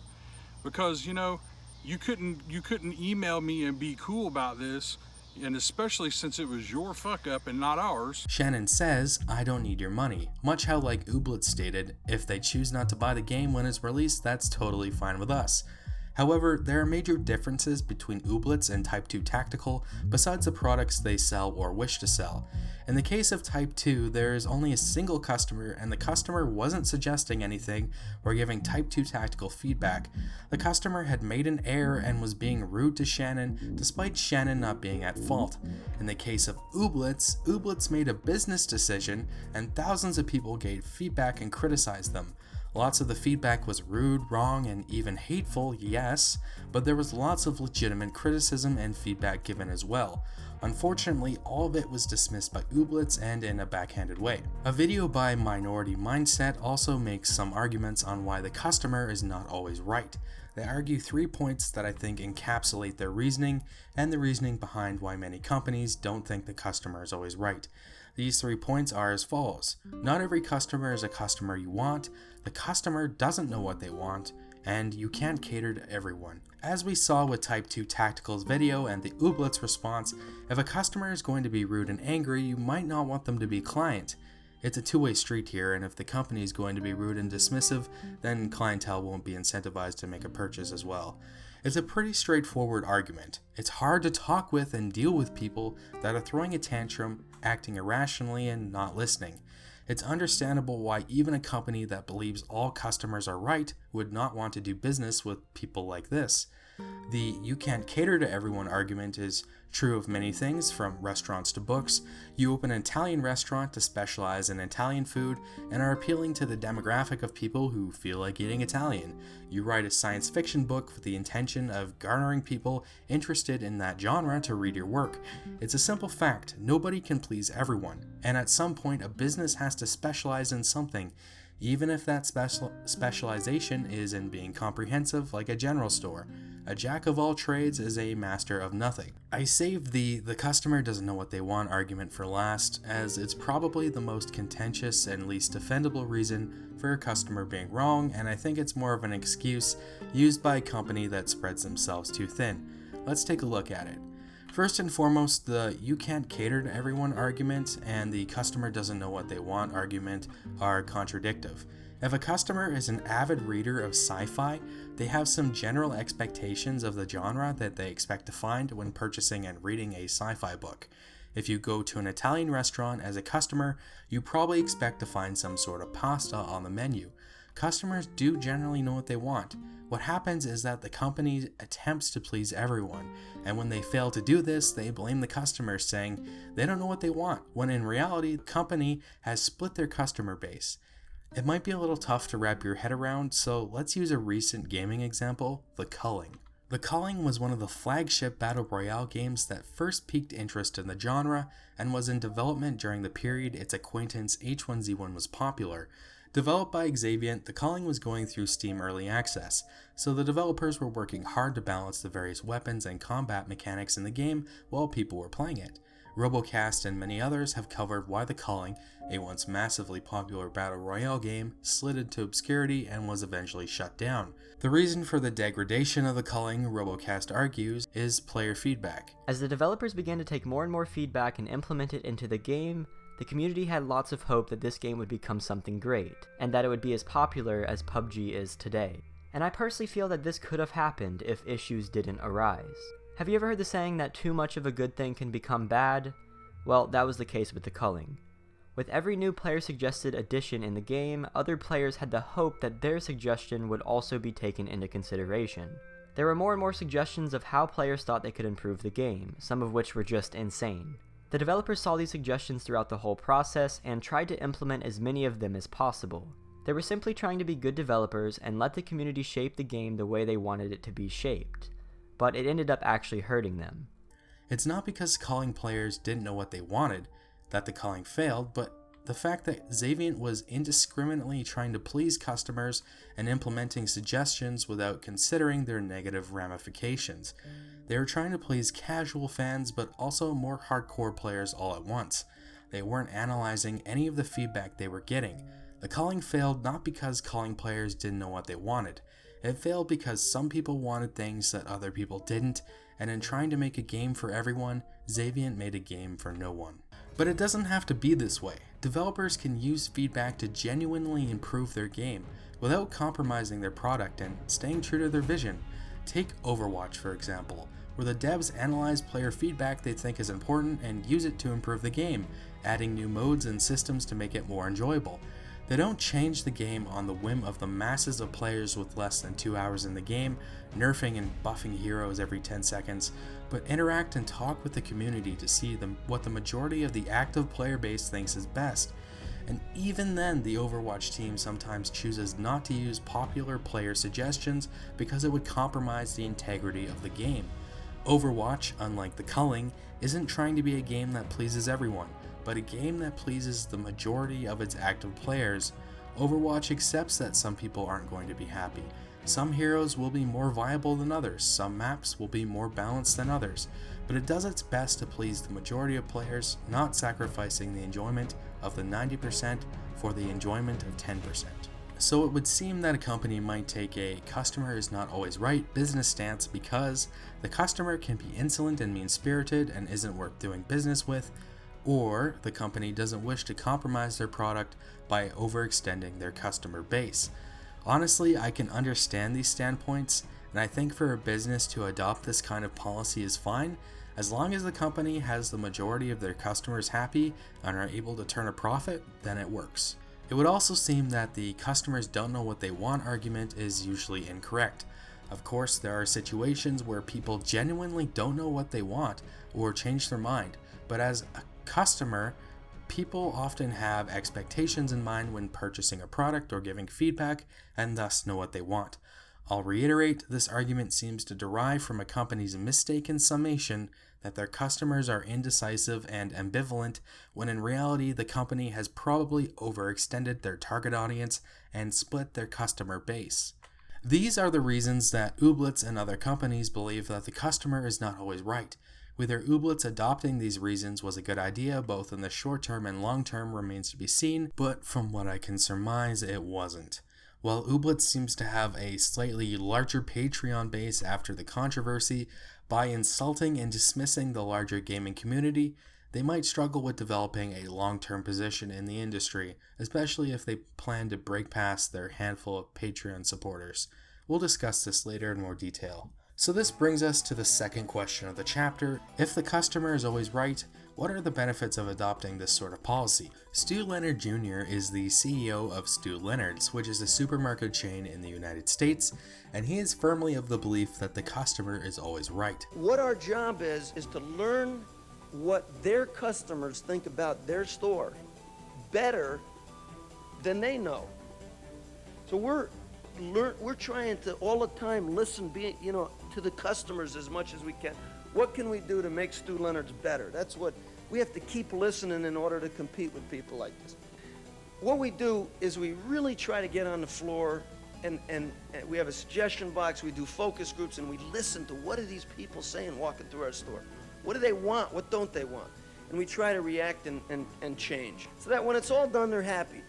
because you know, you couldn't email me and be cool about this, and especially since it was your fuck up and not ours. Shannon says, I don't need your money, much how like Ooblets stated, if they choose not to buy the game when it's released, that's totally fine with us. However, there are major differences between Ooblets and Type 2 Tactical besides the products they sell or wish to sell. In the case of Type 2, there is only a single customer and the customer wasn't suggesting anything or giving Type 2 Tactical feedback. The customer had made an error and was being rude to Shannon despite Shannon not being at fault. In the case of Ooblets, Ooblets made a business decision and thousands of people gave feedback and criticized them. Lots of the feedback was rude, wrong, and even hateful, yes, but there was lots of legitimate criticism and feedback given as well. Unfortunately, all of it was dismissed by Ooblets and in a backhanded way. A video by Minority Mindset also makes some arguments on why the customer is not always right. They argue 3 points that I think encapsulate their reasoning and the reasoning behind why many companies don't think the customer is always right. These 3 points are as follows. Not every customer is a customer you want, the customer doesn't know what they want, and you can't cater to everyone. As we saw with Type 2 Tactical's video and the Ooblets response, if a customer is going to be rude and angry, you might not want them to be a client. It's a two-way street here, and if the company is going to be rude and dismissive, then clientele won't be incentivized to make a purchase as well. It's a pretty straightforward argument. It's hard to talk with and deal with people that are throwing a tantrum, acting irrationally, and not listening. It's understandable why even a company that believes all customers are right would not want to do business with people like this. The "you can't cater to everyone" argument is true of many things, from restaurants to books. You open an Italian restaurant to specialize in Italian food and are appealing to the demographic of people who feel like eating Italian. You write a science fiction book with the intention of garnering people interested in that genre to read your work. It's a simple fact, nobody can please everyone, and at some point a business has to specialize in something, even if that specialization is in being comprehensive like a general store. A jack of all trades is a master of nothing. I saved the customer doesn't know what they want argument for last, as it's probably the most contentious and least defendable reason for a customer being wrong, and I think it's more of an excuse used by a company that spreads themselves too thin. Let's take a look at it. First and foremost, the "you can't cater to everyone" argument and the "customer doesn't know what they want" argument are contradictory. If a customer is an avid reader of sci-fi, they have some general expectations of the genre that they expect to find when purchasing and reading a sci-fi book. If you go to an Italian restaurant as a customer, you probably expect to find some sort of pasta on the menu. Customers do generally know what they want. What happens is that the company attempts to please everyone, and when they fail to do this, they blame the customer, saying they don't know what they want, when in reality, the company has split their customer base. It might be a little tough to wrap your head around, so let's use a recent gaming example, The Culling. The Culling was one of the flagship Battle Royale games that first piqued interest in the genre and was in development during the period its acquaintance H1Z1 was popular. Developed by Xaviant, The Culling was going through Steam Early Access, so the developers were working hard to balance the various weapons and combat mechanics in the game while people were playing it. Robocast and many others have covered why The Culling, a once massively popular Battle Royale game, slid into obscurity and was eventually shut down. The reason for the degradation of The Culling, Robocast argues, is player feedback. As the developers began to take more and more feedback and implement it into the game, the community had lots of hope that this game would become something great, and that it would be as popular as PUBG is today. And I personally feel that this could have happened if issues didn't arise. Have you ever heard the saying that too much of a good thing can become bad? Well, that was the case with The Culling. With every new player-suggested addition in the game, other players had the hope that their suggestion would also be taken into consideration. There were more and more suggestions of how players thought they could improve the game, some of which were just insane. The developers saw these suggestions throughout the whole process and tried to implement as many of them as possible. They were simply trying to be good developers and let the community shape the game the way they wanted it to be shaped. But it ended up actually hurting them. It's not because Culling players didn't know what they wanted that The Culling failed, but the fact that Xaviant was indiscriminately trying to please customers and implementing suggestions without considering their negative ramifications. They were trying to please casual fans but also more hardcore players all at once. They weren't analyzing any of the feedback they were getting. The culling failed not because culling players didn't know what they wanted. It failed because some people wanted things that other people didn't, and in trying to make a game for everyone, Xaviant made a game for no one. But it doesn't have to be this way. Developers can use feedback to genuinely improve their game without compromising their product and staying true to their vision. Take Overwatch for example, where the devs analyze player feedback they think is important and use it to improve the game, adding new modes and systems to make it more enjoyable. They don't change the game on the whim of the masses of players with less than 2 hours in the game, nerfing and buffing heroes every 10 seconds, but interact and talk with the community to see what the majority of the active player base thinks is best. And even then, the Overwatch team sometimes chooses not to use popular player suggestions because it would compromise the integrity of the game. Overwatch, unlike the culling, isn't trying to be a game that pleases everyone, but a game that pleases the majority of its active players. Overwatch accepts that some people aren't going to be happy. Some heroes will be more viable than others, some maps will be more balanced than others, but it does its best to please the majority of players, not sacrificing the enjoyment of the 90% for the enjoyment of 10%. So it would seem that a company might take a customer is not always right business stance because the customer can be insolent and mean-spirited and isn't worth doing business with, or the company doesn't wish to compromise their product by overextending their customer base. Honestly, I can understand these standpoints, and I think for a business to adopt this kind of policy is fine, as long as the company has the majority of their customers happy and are able to turn a profit, then it works. It would also seem that the customers don't know what they want argument is usually incorrect. Of course, there are situations where people genuinely don't know what they want or change their mind, but as a customer, people often have expectations in mind when purchasing a product or giving feedback and thus know what they want. I'll reiterate, this argument seems to derive from a company's mistaken summation that their customers are indecisive and ambivalent, when in reality the company has probably overextended their target audience and split their customer base. These are the reasons that Ooblets and other companies believe that the customer is not always right. Whether Ooblets adopting these reasons was a good idea both in the short term and long term remains to be seen, but from what I can surmise, it wasn't. While Ooblets seems to have a slightly larger Patreon base after the controversy, by insulting and dismissing the larger gaming community, they might struggle with developing a long-term position in the industry, especially if they plan to break past their handful of Patreon supporters. We'll discuss this later in more detail. So this brings us to the second question of the chapter. If the customer is always right, what are the benefits of adopting this sort of policy? Stu Leonard Jr. is the CEO of Stu Leonard's, which is a supermarket chain in the United States, and he is firmly of the belief that the customer is always right. What our job is to learn what their customers think about their store better than they know. So we're trying to all the time listen, to the customers as much as we can. What can we do to make Stu Leonard's better? That's what we have to keep listening in order to compete with people like this. What we do is we really try to get on the floor and we have a suggestion box, we do focus groups, and we listen to what are these people saying walking through our store. What do they want? What don't they want? And we try to react and change. So that when it's all done, they're happy.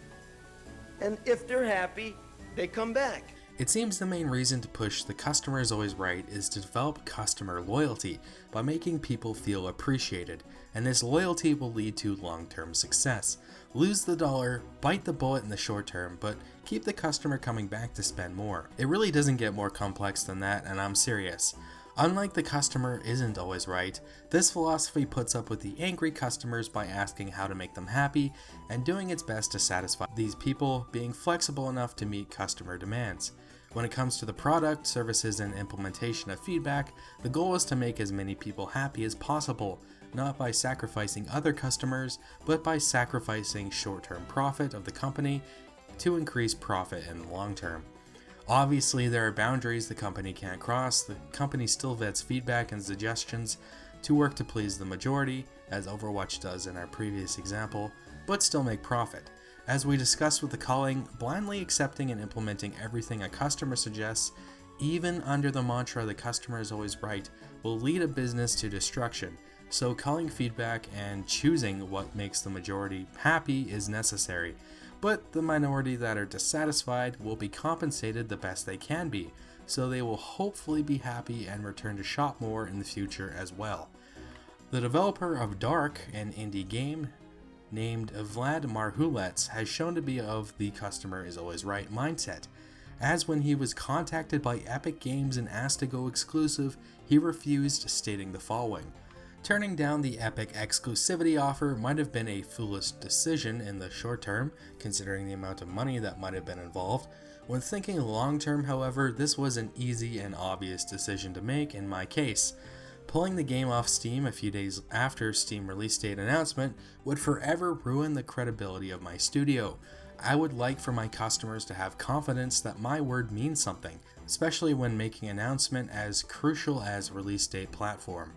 And if they're happy, they come back. It seems the main reason to push the customer is always right is to develop customer loyalty by making people feel appreciated, and this loyalty will lead to long-term success. Lose the dollar, bite the bullet in the short term, but keep the customer coming back to spend more. It really doesn't get more complex than that, and I'm serious. Unlike the customer isn't always right, this philosophy puts up with the angry customers by asking how to make them happy and doing its best to satisfy these people, being flexible enough to meet customer demands. When it comes to the product, services, and implementation of feedback, the goal is to make as many people happy as possible, not by sacrificing other customers, but by sacrificing short-term profit of the company to increase profit in the long term. Obviously, there are boundaries the company can't cross. The company still vets feedback and suggestions, to work to please the majority, as Overwatch does in our previous example, but still make profit. As we discussed with the culling, blindly accepting and implementing everything a customer suggests, even under the mantra the customer is always right, will lead a business to destruction. So culling feedback and choosing what makes the majority happy is necessary, but the minority that are dissatisfied will be compensated the best they can be, so they will hopefully be happy and return to shop more in the future as well. The developer of Dark, an indie game named Vlad Marhulets, has shown to be of the customer is always right mindset, as when he was contacted by Epic Games and asked to go exclusive, he refused, stating the following: "Turning down the Epic exclusivity offer might have been a foolish decision in the short term, considering the amount of money that might have been involved. When thinking long term, however, this was an easy and obvious decision to make in my case. Pulling the game off Steam a few days after Steam release date announcement would forever ruin the credibility of my studio. I would like for my customers to have confidence that my word means something, especially when making an announcement as crucial as release date platform."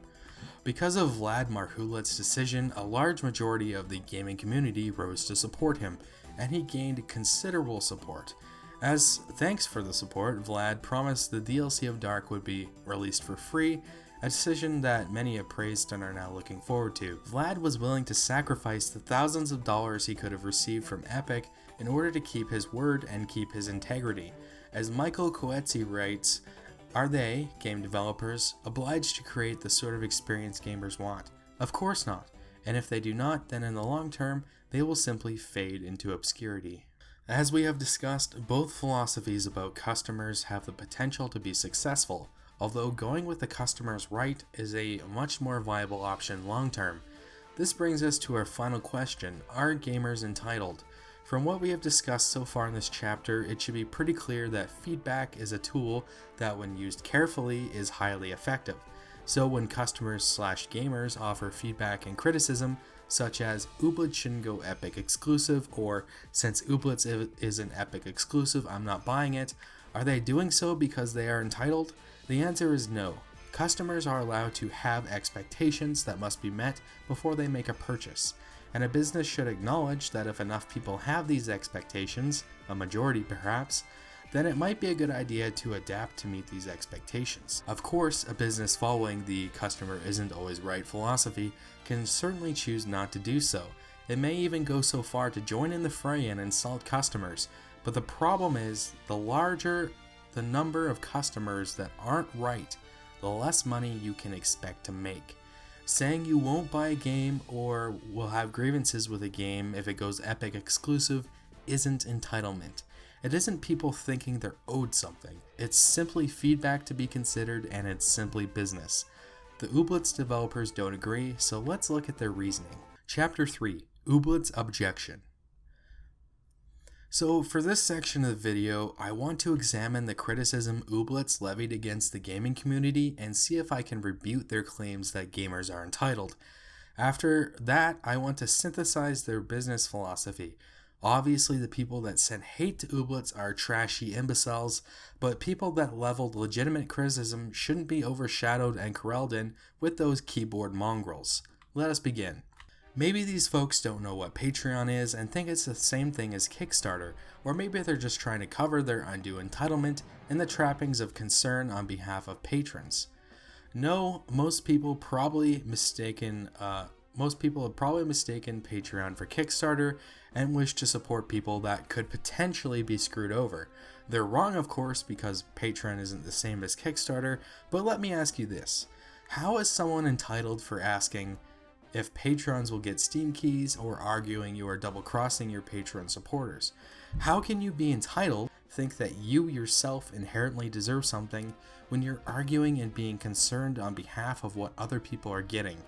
Because of Vlad Marhulets' decision, a large majority of the gaming community rose to support him, and he gained considerable support. As thanks for the support, Vlad promised the DLC of Dark would be released for free, a decision that many have praised and are now looking forward to. Vlad was willing to sacrifice the thousands of dollars he could have received from Epic in order to keep his word and keep his integrity. As Michael Coetzee writes, "Are they, game developers, obliged to create the sort of experience gamers want? Of course not, and if they do not, then in the long term, they will simply fade into obscurity." As we have discussed, both philosophies about customers have the potential to be successful, although going with the customer's right is a much more viable option long term. This brings us to our final question: are gamers entitled? From what we have discussed so far in this chapter, it should be pretty clear that feedback is a tool that, when used carefully, is highly effective. So when customers/gamers offer feedback and criticism, such as "Ooblets shouldn't go Epic exclusive," or "Since Ooblets is an Epic exclusive, I'm not buying it," are they doing so because they are entitled? The answer is no. Customers are allowed to have expectations that must be met before they make a purchase, and a business should acknowledge that if enough people have these expectations, a majority perhaps, then it might be a good idea to adapt to meet these expectations. Of course, a business following the customer isn't always right philosophy can certainly choose not to do so. It may even go so far to join in the fray and insult customers, but the problem is, the larger the number of customers that aren't right, the less money you can expect to make. Saying you won't buy a game or will have grievances with a game if it goes Epic exclusive isn't entitlement. It isn't people thinking they're owed something. It's simply feedback to be considered, and it's simply business. The Ooblets developers don't agree, so let's look at their reasoning. Chapter 3: Ooblets Objection. So for this section of the video, I want to examine the criticism Ooblets levied against the gaming community and see if I can rebut their claims that gamers are entitled. After that, I want to synthesize their business philosophy. Obviously, the people that sent hate to Ooblets are trashy imbeciles, but people that leveled legitimate criticism shouldn't be overshadowed and corralled in with those keyboard mongrels. Let us begin. Maybe these folks don't know what Patreon is and think it's the same thing as Kickstarter, or maybe they're just trying to cover their undue entitlement and the trappings of concern on behalf of patrons. No, most people have probably mistaken Patreon for Kickstarter and wish to support people that could potentially be screwed over. They're wrong, of course, because Patreon isn't the same as Kickstarter, but let me ask you this. How is someone entitled for asking if patrons will get Steam keys or arguing you are double-crossing your Patreon supporters? How can you be entitled, think that you yourself inherently deserve something, when you're arguing and being concerned on behalf of what other people are getting?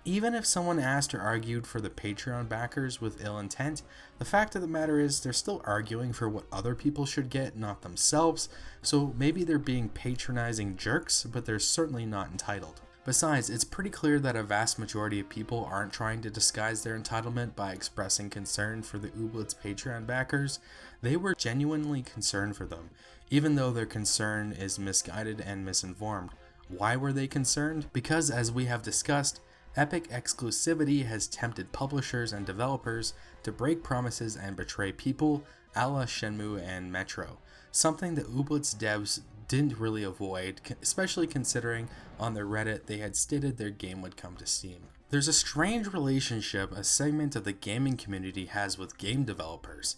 Even if someone asked or argued for the Patreon backers with ill intent, the fact of the matter is they're still arguing for what other people should get, not themselves, so maybe they're being patronizing jerks, but they're certainly not entitled. Besides, it's pretty clear that a vast majority of people aren't trying to disguise their entitlement by expressing concern for the Ooblets Patreon backers. They were genuinely concerned for them, even though their concern is misguided and misinformed. Why were they concerned? Because, as we have discussed, Epic exclusivity has tempted publishers and developers to break promises and betray people, a la Shenmue and Metro, something that Ooblets devs didn't really avoid, especially considering on their Reddit they had stated their game would come to Steam. There's a strange relationship a segment of the gaming community has with game developers.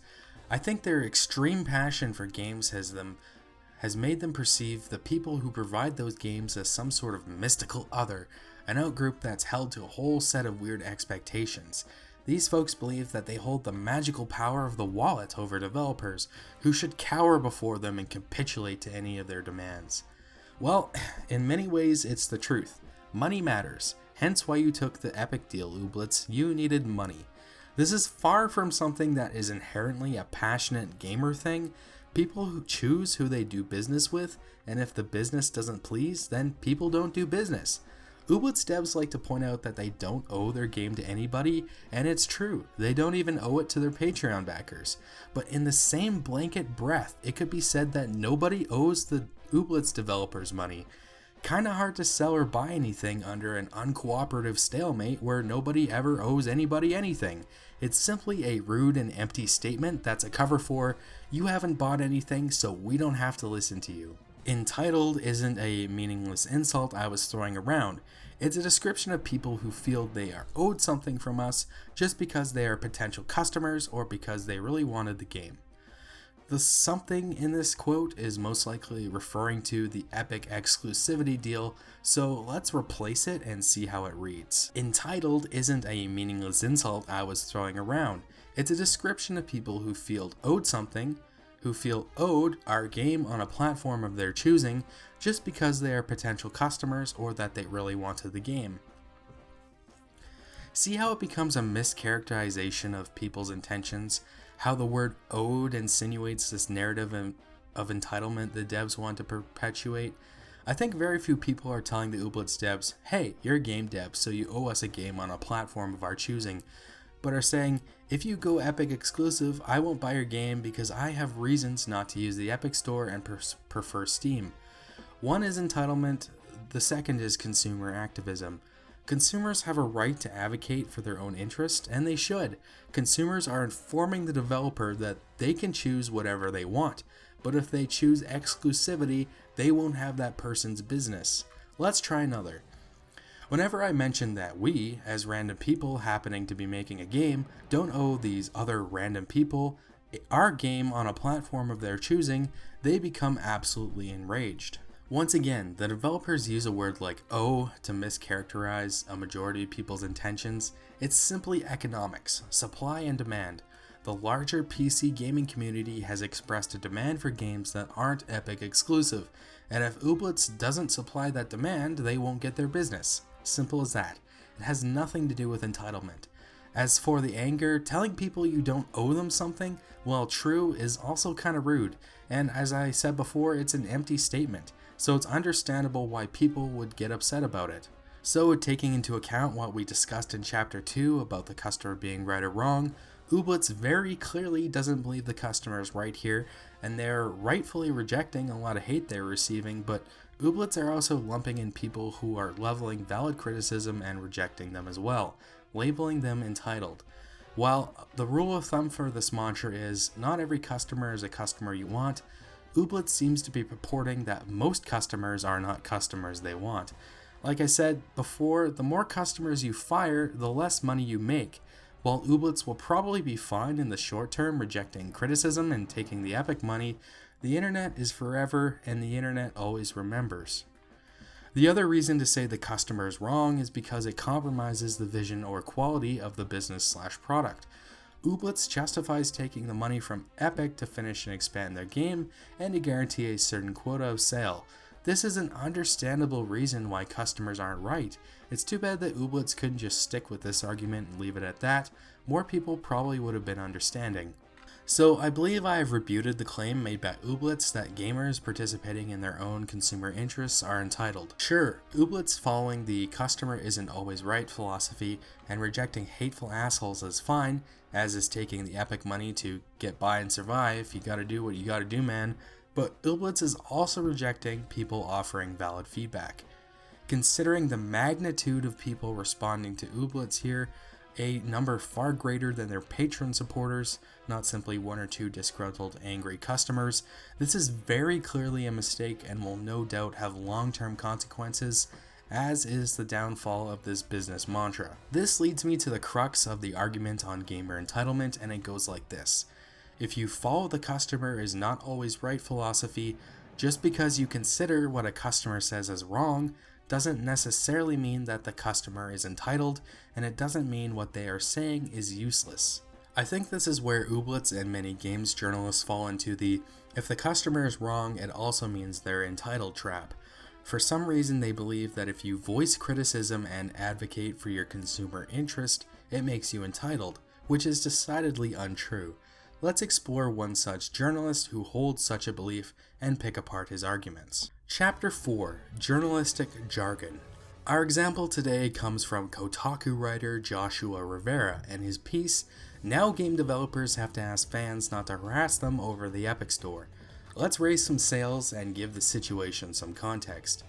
I think their extreme passion for games has made them perceive the people who provide those games as some sort of mystical other, an outgroup that's held to a whole set of weird expectations. These folks believe that they hold the magical power of the wallet over developers, who should cower before them and capitulate to any of their demands. Well, in many ways it's the truth. Money matters, hence why you took the Epic deal, Ooblets. You needed money. This is far from something that is inherently a passionate gamer thing. People who choose who they do business with, and if the business doesn't please, then people don't do business. Ooblets devs like to point out that they don't owe their game to anybody, and it's true, they don't even owe it to their Patreon backers. But in the same blanket breath, it could be said that nobody owes the Ooblets developers money. Kinda hard to sell or buy anything under an uncooperative stalemate where nobody ever owes anybody anything. It's simply a rude and empty statement that's a cover for, you haven't bought anything, so we don't have to listen to you. Entitled isn't a meaningless insult I was throwing around. It's a description of people who feel they are owed something from us just because they are potential customers or because they really wanted the game. The something in this quote is most likely referring to the Epic exclusivity deal, so let's replace it and see how it reads. Entitled isn't a meaningless insult I was throwing around. It's a description of people who feel owed something, who feel owed our game on a platform of their choosing just because they are potential customers or that they really wanted the game. See how it becomes a mischaracterization of people's intentions? How the word owed insinuates this narrative of entitlement the devs want to perpetuate? I think very few people are telling the Ooblets devs, hey, you're a game dev, so you owe us a game on a platform of our choosing, but are saying, if you go Epic exclusive, I won't buy your game because I have reasons not to use the Epic Store and prefer Steam. One is entitlement, the second is consumer activism. Consumers have a right to advocate for their own interest, and they should. Consumers are informing the developer that they can choose whatever they want, but if they choose exclusivity, they won't have that person's business. Let's try another. Whenever I mention that we, as random people happening to be making a game, don't owe these other random people our game on a platform of their choosing, they become absolutely enraged. Once again, the developers use a word like owe to mischaracterize a majority of people's intentions. It's simply economics, supply and demand. The larger PC gaming community has expressed a demand for games that aren't Epic exclusive, and if Ooblets doesn't supply that demand, they won't get their business. Simple as that. It has nothing to do with entitlement. As for the anger, telling people you don't owe them something, while true, is also kind of rude, and as I said before, it's an empty statement, so it's understandable why people would get upset about it. So, taking into account what we discussed in Chapter 2 about the customer being right or wrong, Ooblets very clearly doesn't believe the customer is right here, and they're rightfully rejecting a lot of hate they're receiving, but Ooblets are also lumping in people who are leveling valid criticism and rejecting them as well, labeling them entitled. While the rule of thumb for this mantra is, not every customer is a customer you want, Ooblets seems to be purporting that most customers are not customers they want. Like I said before, the more customers you fire, the less money you make. While Ooblets will probably be fine in the short term rejecting criticism and taking the Epic money, the internet is forever and the internet always remembers. The other reason to say the customer is wrong is because it compromises the vision or quality of the business/product. Ooblets justifies taking the money from Epic to finish and expand their game and to guarantee a certain quota of sale. This is an understandable reason why customers aren't right. It's too bad that Ooblets couldn't just stick with this argument and leave it at that. More people probably would have been understanding. So I believe I have refuted the claim made by Ooblets that gamers participating in their own consumer interests are entitled. Sure, Ooblets following the customer isn't always right philosophy and rejecting hateful assholes is fine, as is taking the Epic money to get by and survive. You gotta do what you gotta do, man. But Ooblets is also rejecting people offering valid feedback. Considering the magnitude of people responding to ooblets here, a number far greater than their patron supporters, not simply one or two disgruntled, angry customers, this is very clearly a mistake and will no doubt have long-term consequences, as is the downfall of this business mantra. This leads me to the crux of the argument on gamer entitlement, and it goes like this. If you follow the customer is not always right philosophy, just because you consider what a customer says as wrong, doesn't necessarily mean that the customer is entitled, and it doesn't mean what they are saying is useless. I think this is where ooblets and many games journalists fall into the if the customer is wrong, it also means they're entitled trap. For some reason they believe that if you voice criticism and advocate for your consumer interest, it makes you entitled, which is decidedly untrue. Let's explore one such journalist who holds such a belief and pick apart his arguments. Chapter 4. Journalistic Jargon. Our example today comes from Kotaku writer Joshua Rivera and his piece, "Now game developers have to ask fans not to harass them over the Epic Store." Let's raise some sales and give the situation some context.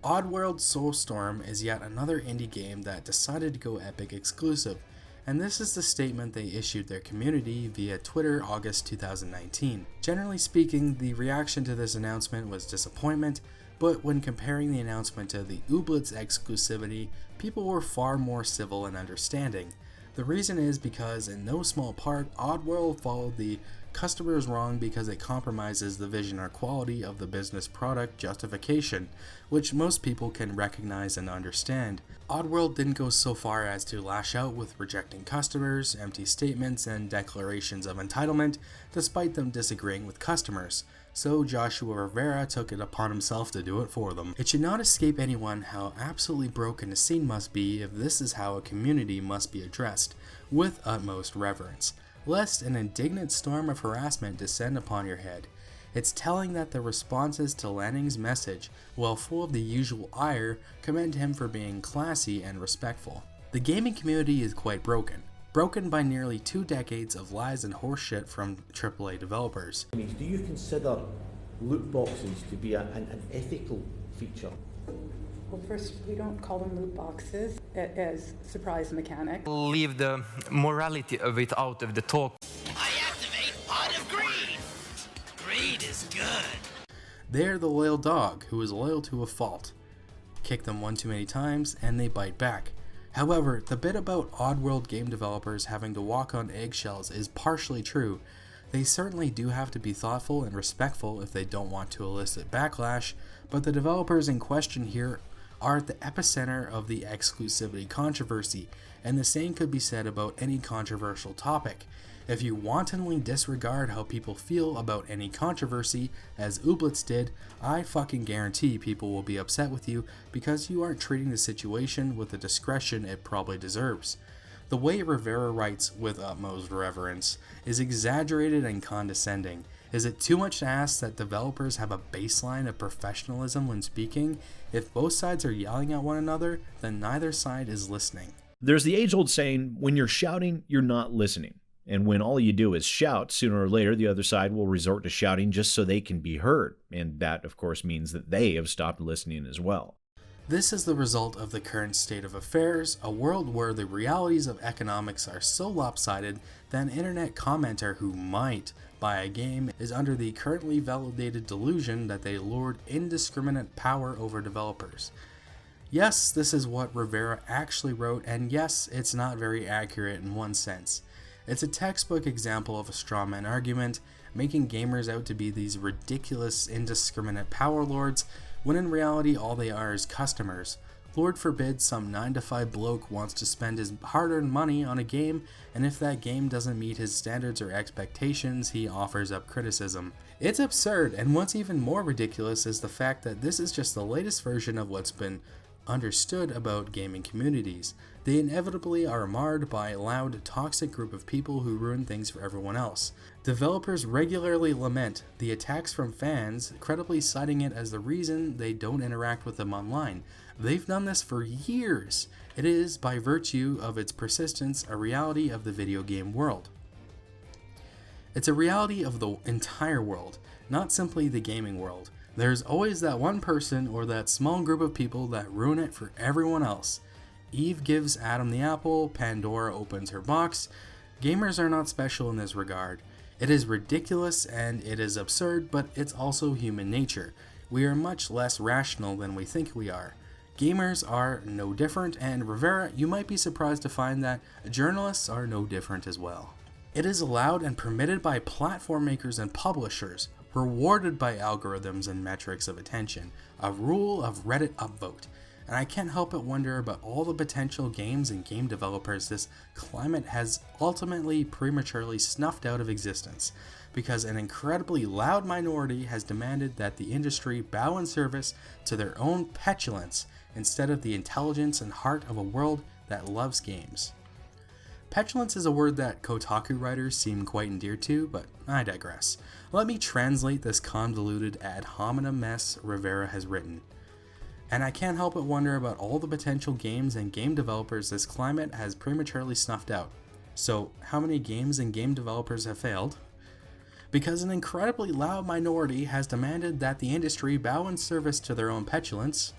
Oddworld Soulstorm is yet another indie game that decided to go Epic exclusive, and this is the statement they issued their community via Twitter August 2019. Generally speaking, the reaction to this announcement was disappointment, but when comparing the announcement to the ooblets exclusivity, people were far more civil and understanding. The reason is because in no small part, Oddworld followed the customer is wrong because it compromises the vision or quality of the business product justification, which most people can recognize and understand. Oddworld didn't go so far as to lash out with rejecting customers, empty statements, and declarations of entitlement, despite them disagreeing with customers. So Joshua Rivera took it upon himself to do it for them. It should not escape anyone how absolutely broken a scene must be if this is how a community must be addressed, with utmost reverence, lest an indignant storm of harassment descend upon your head. It's telling that the responses to Lanning's message, while full of the usual ire, commend him for being classy and respectful. The gaming community is quite broken by nearly 2 decades of lies and horseshit from AAA developers. Do you consider loot boxes to be an ethical feature? Well, first, we don't call them loot boxes as surprise mechanics. Leave the morality of it out of the talk. I activate Pot of Greed. Greed is good. They're the loyal dog who is loyal to a fault. Kick them one too many times and they bite back. However, the bit about Oddworld game developers having to walk on eggshells is partially true. They certainly do have to be thoughtful and respectful if they don't want to elicit backlash, but the developers in question here are at the epicenter of the exclusivity controversy, and the same could be said about any controversial topic. If you wantonly disregard how people feel about any controversy, as ooblets did, I fucking guarantee people will be upset with you because you aren't treating the situation with the discretion it probably deserves. The way Rivera writes with utmost reverence is exaggerated and condescending. Is it too much to ask that developers have a baseline of professionalism when speaking? If both sides are yelling at one another, then neither side is listening. There's the age-old saying, when you're shouting, you're not listening. And when all you do is shout, sooner or later the other side will resort to shouting just so they can be heard. And that, of course, means that they have stopped listening as well. This is the result of the current state of affairs, a world where the realities of economics are so lopsided that an internet commenter who might buy a game is under the currently validated delusion that they lord indiscriminate power over developers. Yes, this is what Rivera actually wrote, and yes, it's not very accurate in one sense. It's a textbook example of a strawman argument, making gamers out to be these ridiculous, indiscriminate power lords, when in reality all they are is customers. Lord forbid some 9-to-5 bloke wants to spend his hard-earned money on a game, and if that game doesn't meet his standards or expectations, he offers up criticism. It's absurd, and what's even more ridiculous is the fact that this is just the latest version of what's been understood about gaming communities. They inevitably are marred by a loud, toxic group of people who ruin things for everyone else. Developers regularly lament the attacks from fans, credibly citing it as the reason they don't interact with them online. They've done this for years. It is, by virtue of its persistence, a reality of the video game world. It's a reality of the entire world, not simply the gaming world. There's always that one person or that small group of people that ruin it for everyone else. Eve gives Adam the apple, Pandora opens her box. Gamers are not special in this regard. It is ridiculous and it is absurd, but it's also human nature. We are much less rational than we think we are. Gamers are no different, and Rivera, you might be surprised to find that journalists are no different as well. It is allowed and permitted by platform makers and publishers, rewarded by algorithms and metrics of attention, a rule of Reddit upvote. And I can't help but wonder about all the potential games and game developers this climate has ultimately prematurely snuffed out of existence, because an incredibly loud minority has demanded that the industry bow in service to their own petulance instead of the intelligence and heart of a world that loves games. Petulance is a word that Kotaku writers seem quite endeared to, but I digress. Let me translate this convoluted ad hominem mess Rivera has written. And I can't help but wonder about all the potential games and game developers this climate has prematurely snuffed out. So, how many games and game developers have failed? Because an incredibly loud minority has demanded that the industry bow in service to their own petulance.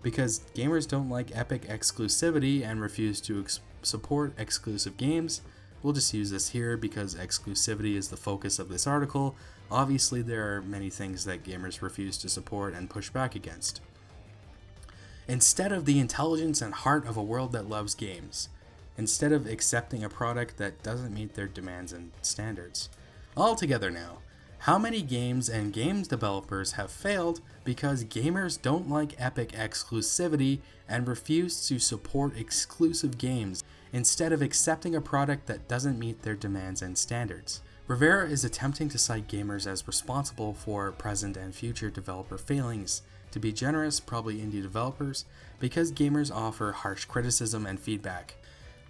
Because gamers don't like epic exclusivity and refuse to support exclusive games. We'll just use this here because exclusivity is the focus of this article. Obviously, there are many things that gamers refuse to support and push back against. Instead of the intelligence and heart of a world that loves games. Instead of accepting a product that doesn't meet their demands and standards. All together now, how many games and games developers have failed because gamers don't like epic exclusivity and refuse to support exclusive games instead of accepting a product that doesn't meet their demands and standards? Rivera is attempting to cite gamers as responsible for present and future developer failings. To be generous, probably indie developers, because gamers offer harsh criticism and feedback.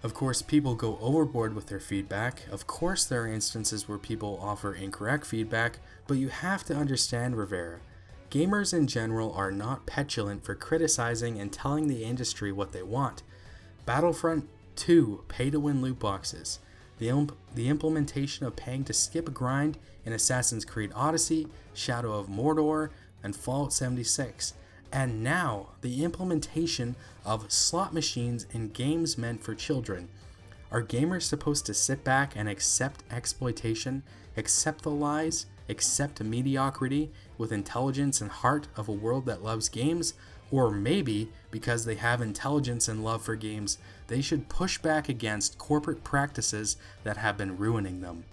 Of course, people go overboard with their feedback. Of course, there are instances where people offer incorrect feedback, but you have to understand, Rivera. Gamers in general are not petulant for criticizing and telling the industry what they want. Battlefront 2 pay-to-win loot boxes. The implementation of paying to skip a grind in Assassin's Creed Odyssey, Shadow of Mordor, and Fallout 76. And now, the implementation of slot machines in games meant for children. Are gamers supposed to sit back and accept exploitation, accept the lies, accept mediocrity with intelligence and heart of a world that loves games? Or maybe, because they have intelligence and love for games, they should push back against corporate practices that have been ruining them.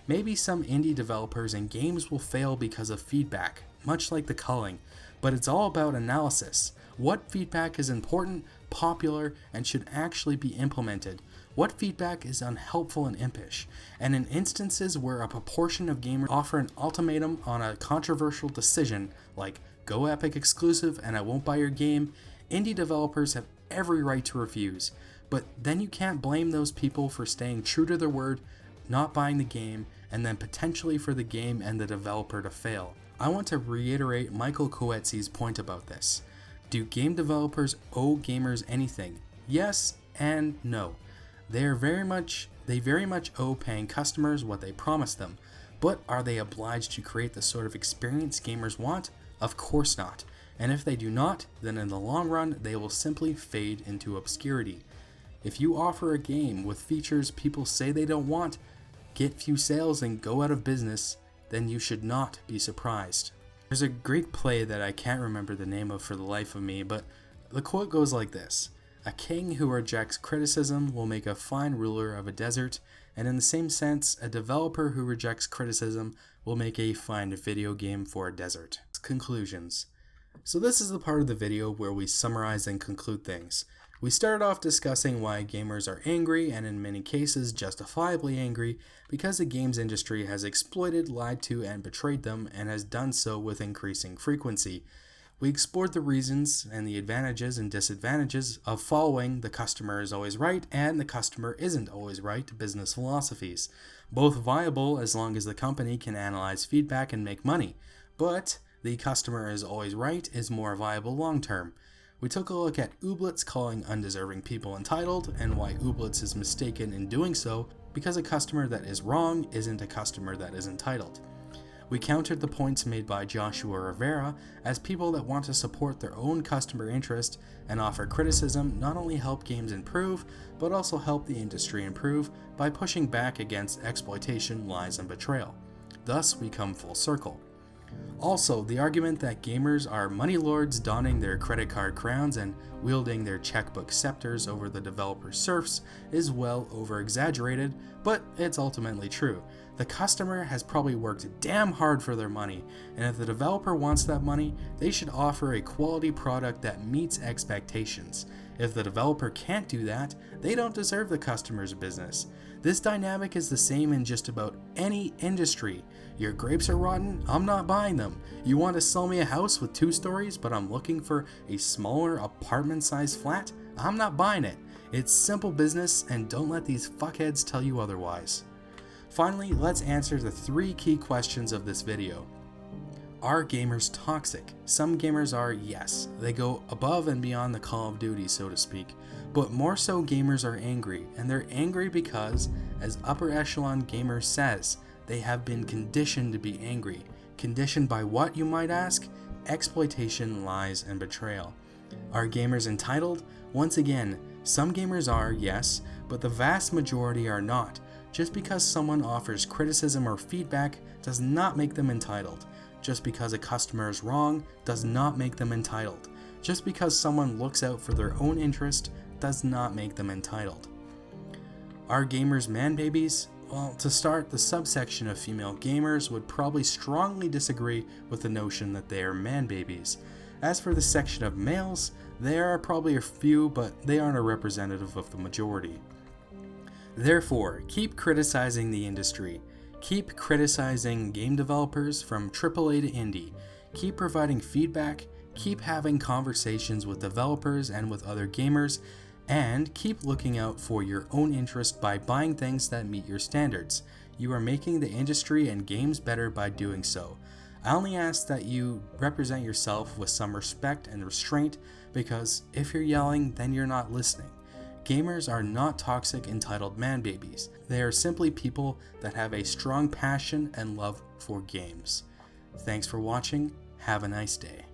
Maybe some indie developers and games will fail because of feedback, much like the culling, but it's all about analysis. What feedback is important, popular, and should actually be implemented? What feedback is unhelpful and impish? And in instances where a proportion of gamers offer an ultimatum on a controversial decision, like go Epic exclusive and I won't buy your game, indie developers have every right to refuse. But then you can't blame those people for staying true to their word, not buying the game, and then potentially for the game and the developer to fail. I want to reiterate Michael Coetze's point about this. Do game developers owe gamers anything? Yes and no. They very much owe paying customers what they promised them, but are they obliged to create the sort of experience gamers want? Of course not. And if they do not, then in the long run, they will simply fade into obscurity. If you offer a game with features people say they don't want, get few sales and go out of business, then you should not be surprised. There's a Greek play that I can't remember the name of for the life of me, but the quote goes like this: "A king who rejects criticism will make a fine ruler of a desert, and in the same sense, a developer who rejects criticism will make a fine video game for a desert." Conclusions. So this is the part of the video where we summarize and conclude things. We started off discussing why gamers are angry, and in many cases justifiably angry, because the games industry has exploited, lied to, and betrayed them, and has done so with increasing frequency. We explored the reasons and the advantages and disadvantages of following the customer is always right and the customer isn't always right business philosophies, both viable as long as the company can analyze feedback and make money, but the customer is always right is more viable long term. We took a look at Ooblets calling undeserving people entitled, and why Ooblets is mistaken in doing so, because a customer that is wrong isn't a customer that is entitled. We countered the points made by Joshua Rivera as people that want to support their own customer interest and offer criticism not only help games improve, but also help the industry improve by pushing back against exploitation, lies, and betrayal. Thus, we come full circle. Also, the argument that gamers are money lords donning their credit card crowns and wielding their checkbook scepters over the developer serfs is well over-exaggerated, but it's ultimately true. The customer has probably worked damn hard for their money, and if the developer wants that money, they should offer a quality product that meets expectations. If the developer can't do that, they don't deserve the customer's business. This dynamic is the same in just about any industry. Your grapes are rotten? I'm not buying them. You want to sell me a house with 2 stories, but I'm looking for a smaller apartment-sized flat? I'm not buying it. It's simple business, and don't let these fuckheads tell you otherwise. Finally, let's answer the 3 key questions of this video. Are gamers toxic? Some gamers are, yes. They go above and beyond the Call of Duty, so to speak. But more so, gamers are angry, and they're angry because, as Upper Echelon Gamers says, they have been conditioned to be angry. Conditioned by what, you might ask? Exploitation, lies, and betrayal. Are gamers entitled? Once again, some gamers are, yes, but the vast majority are not. Just because someone offers criticism or feedback does not make them entitled. Just because a customer is wrong does not make them entitled. Just because someone looks out for their own interest does not make them entitled. Are gamers man-babies? Well, to start, the subsection of female gamers would probably strongly disagree with the notion that they are man-babies. As for the section of males, there are probably a few, but they aren't a representative of the majority. Therefore, keep criticizing the industry. Keep criticizing game developers from AAA to indie. Keep providing feedback, keep having conversations with developers and with other gamers, and keep looking out for your own interest by buying things that meet your standards. You are making the industry and games better by doing so. I only ask that you represent yourself with some respect and restraint, because if you're yelling, then you're not listening. Gamers are not toxic, entitled man-babies. They are simply people that have a strong passion and love for games. Thanks for watching. Have a nice day.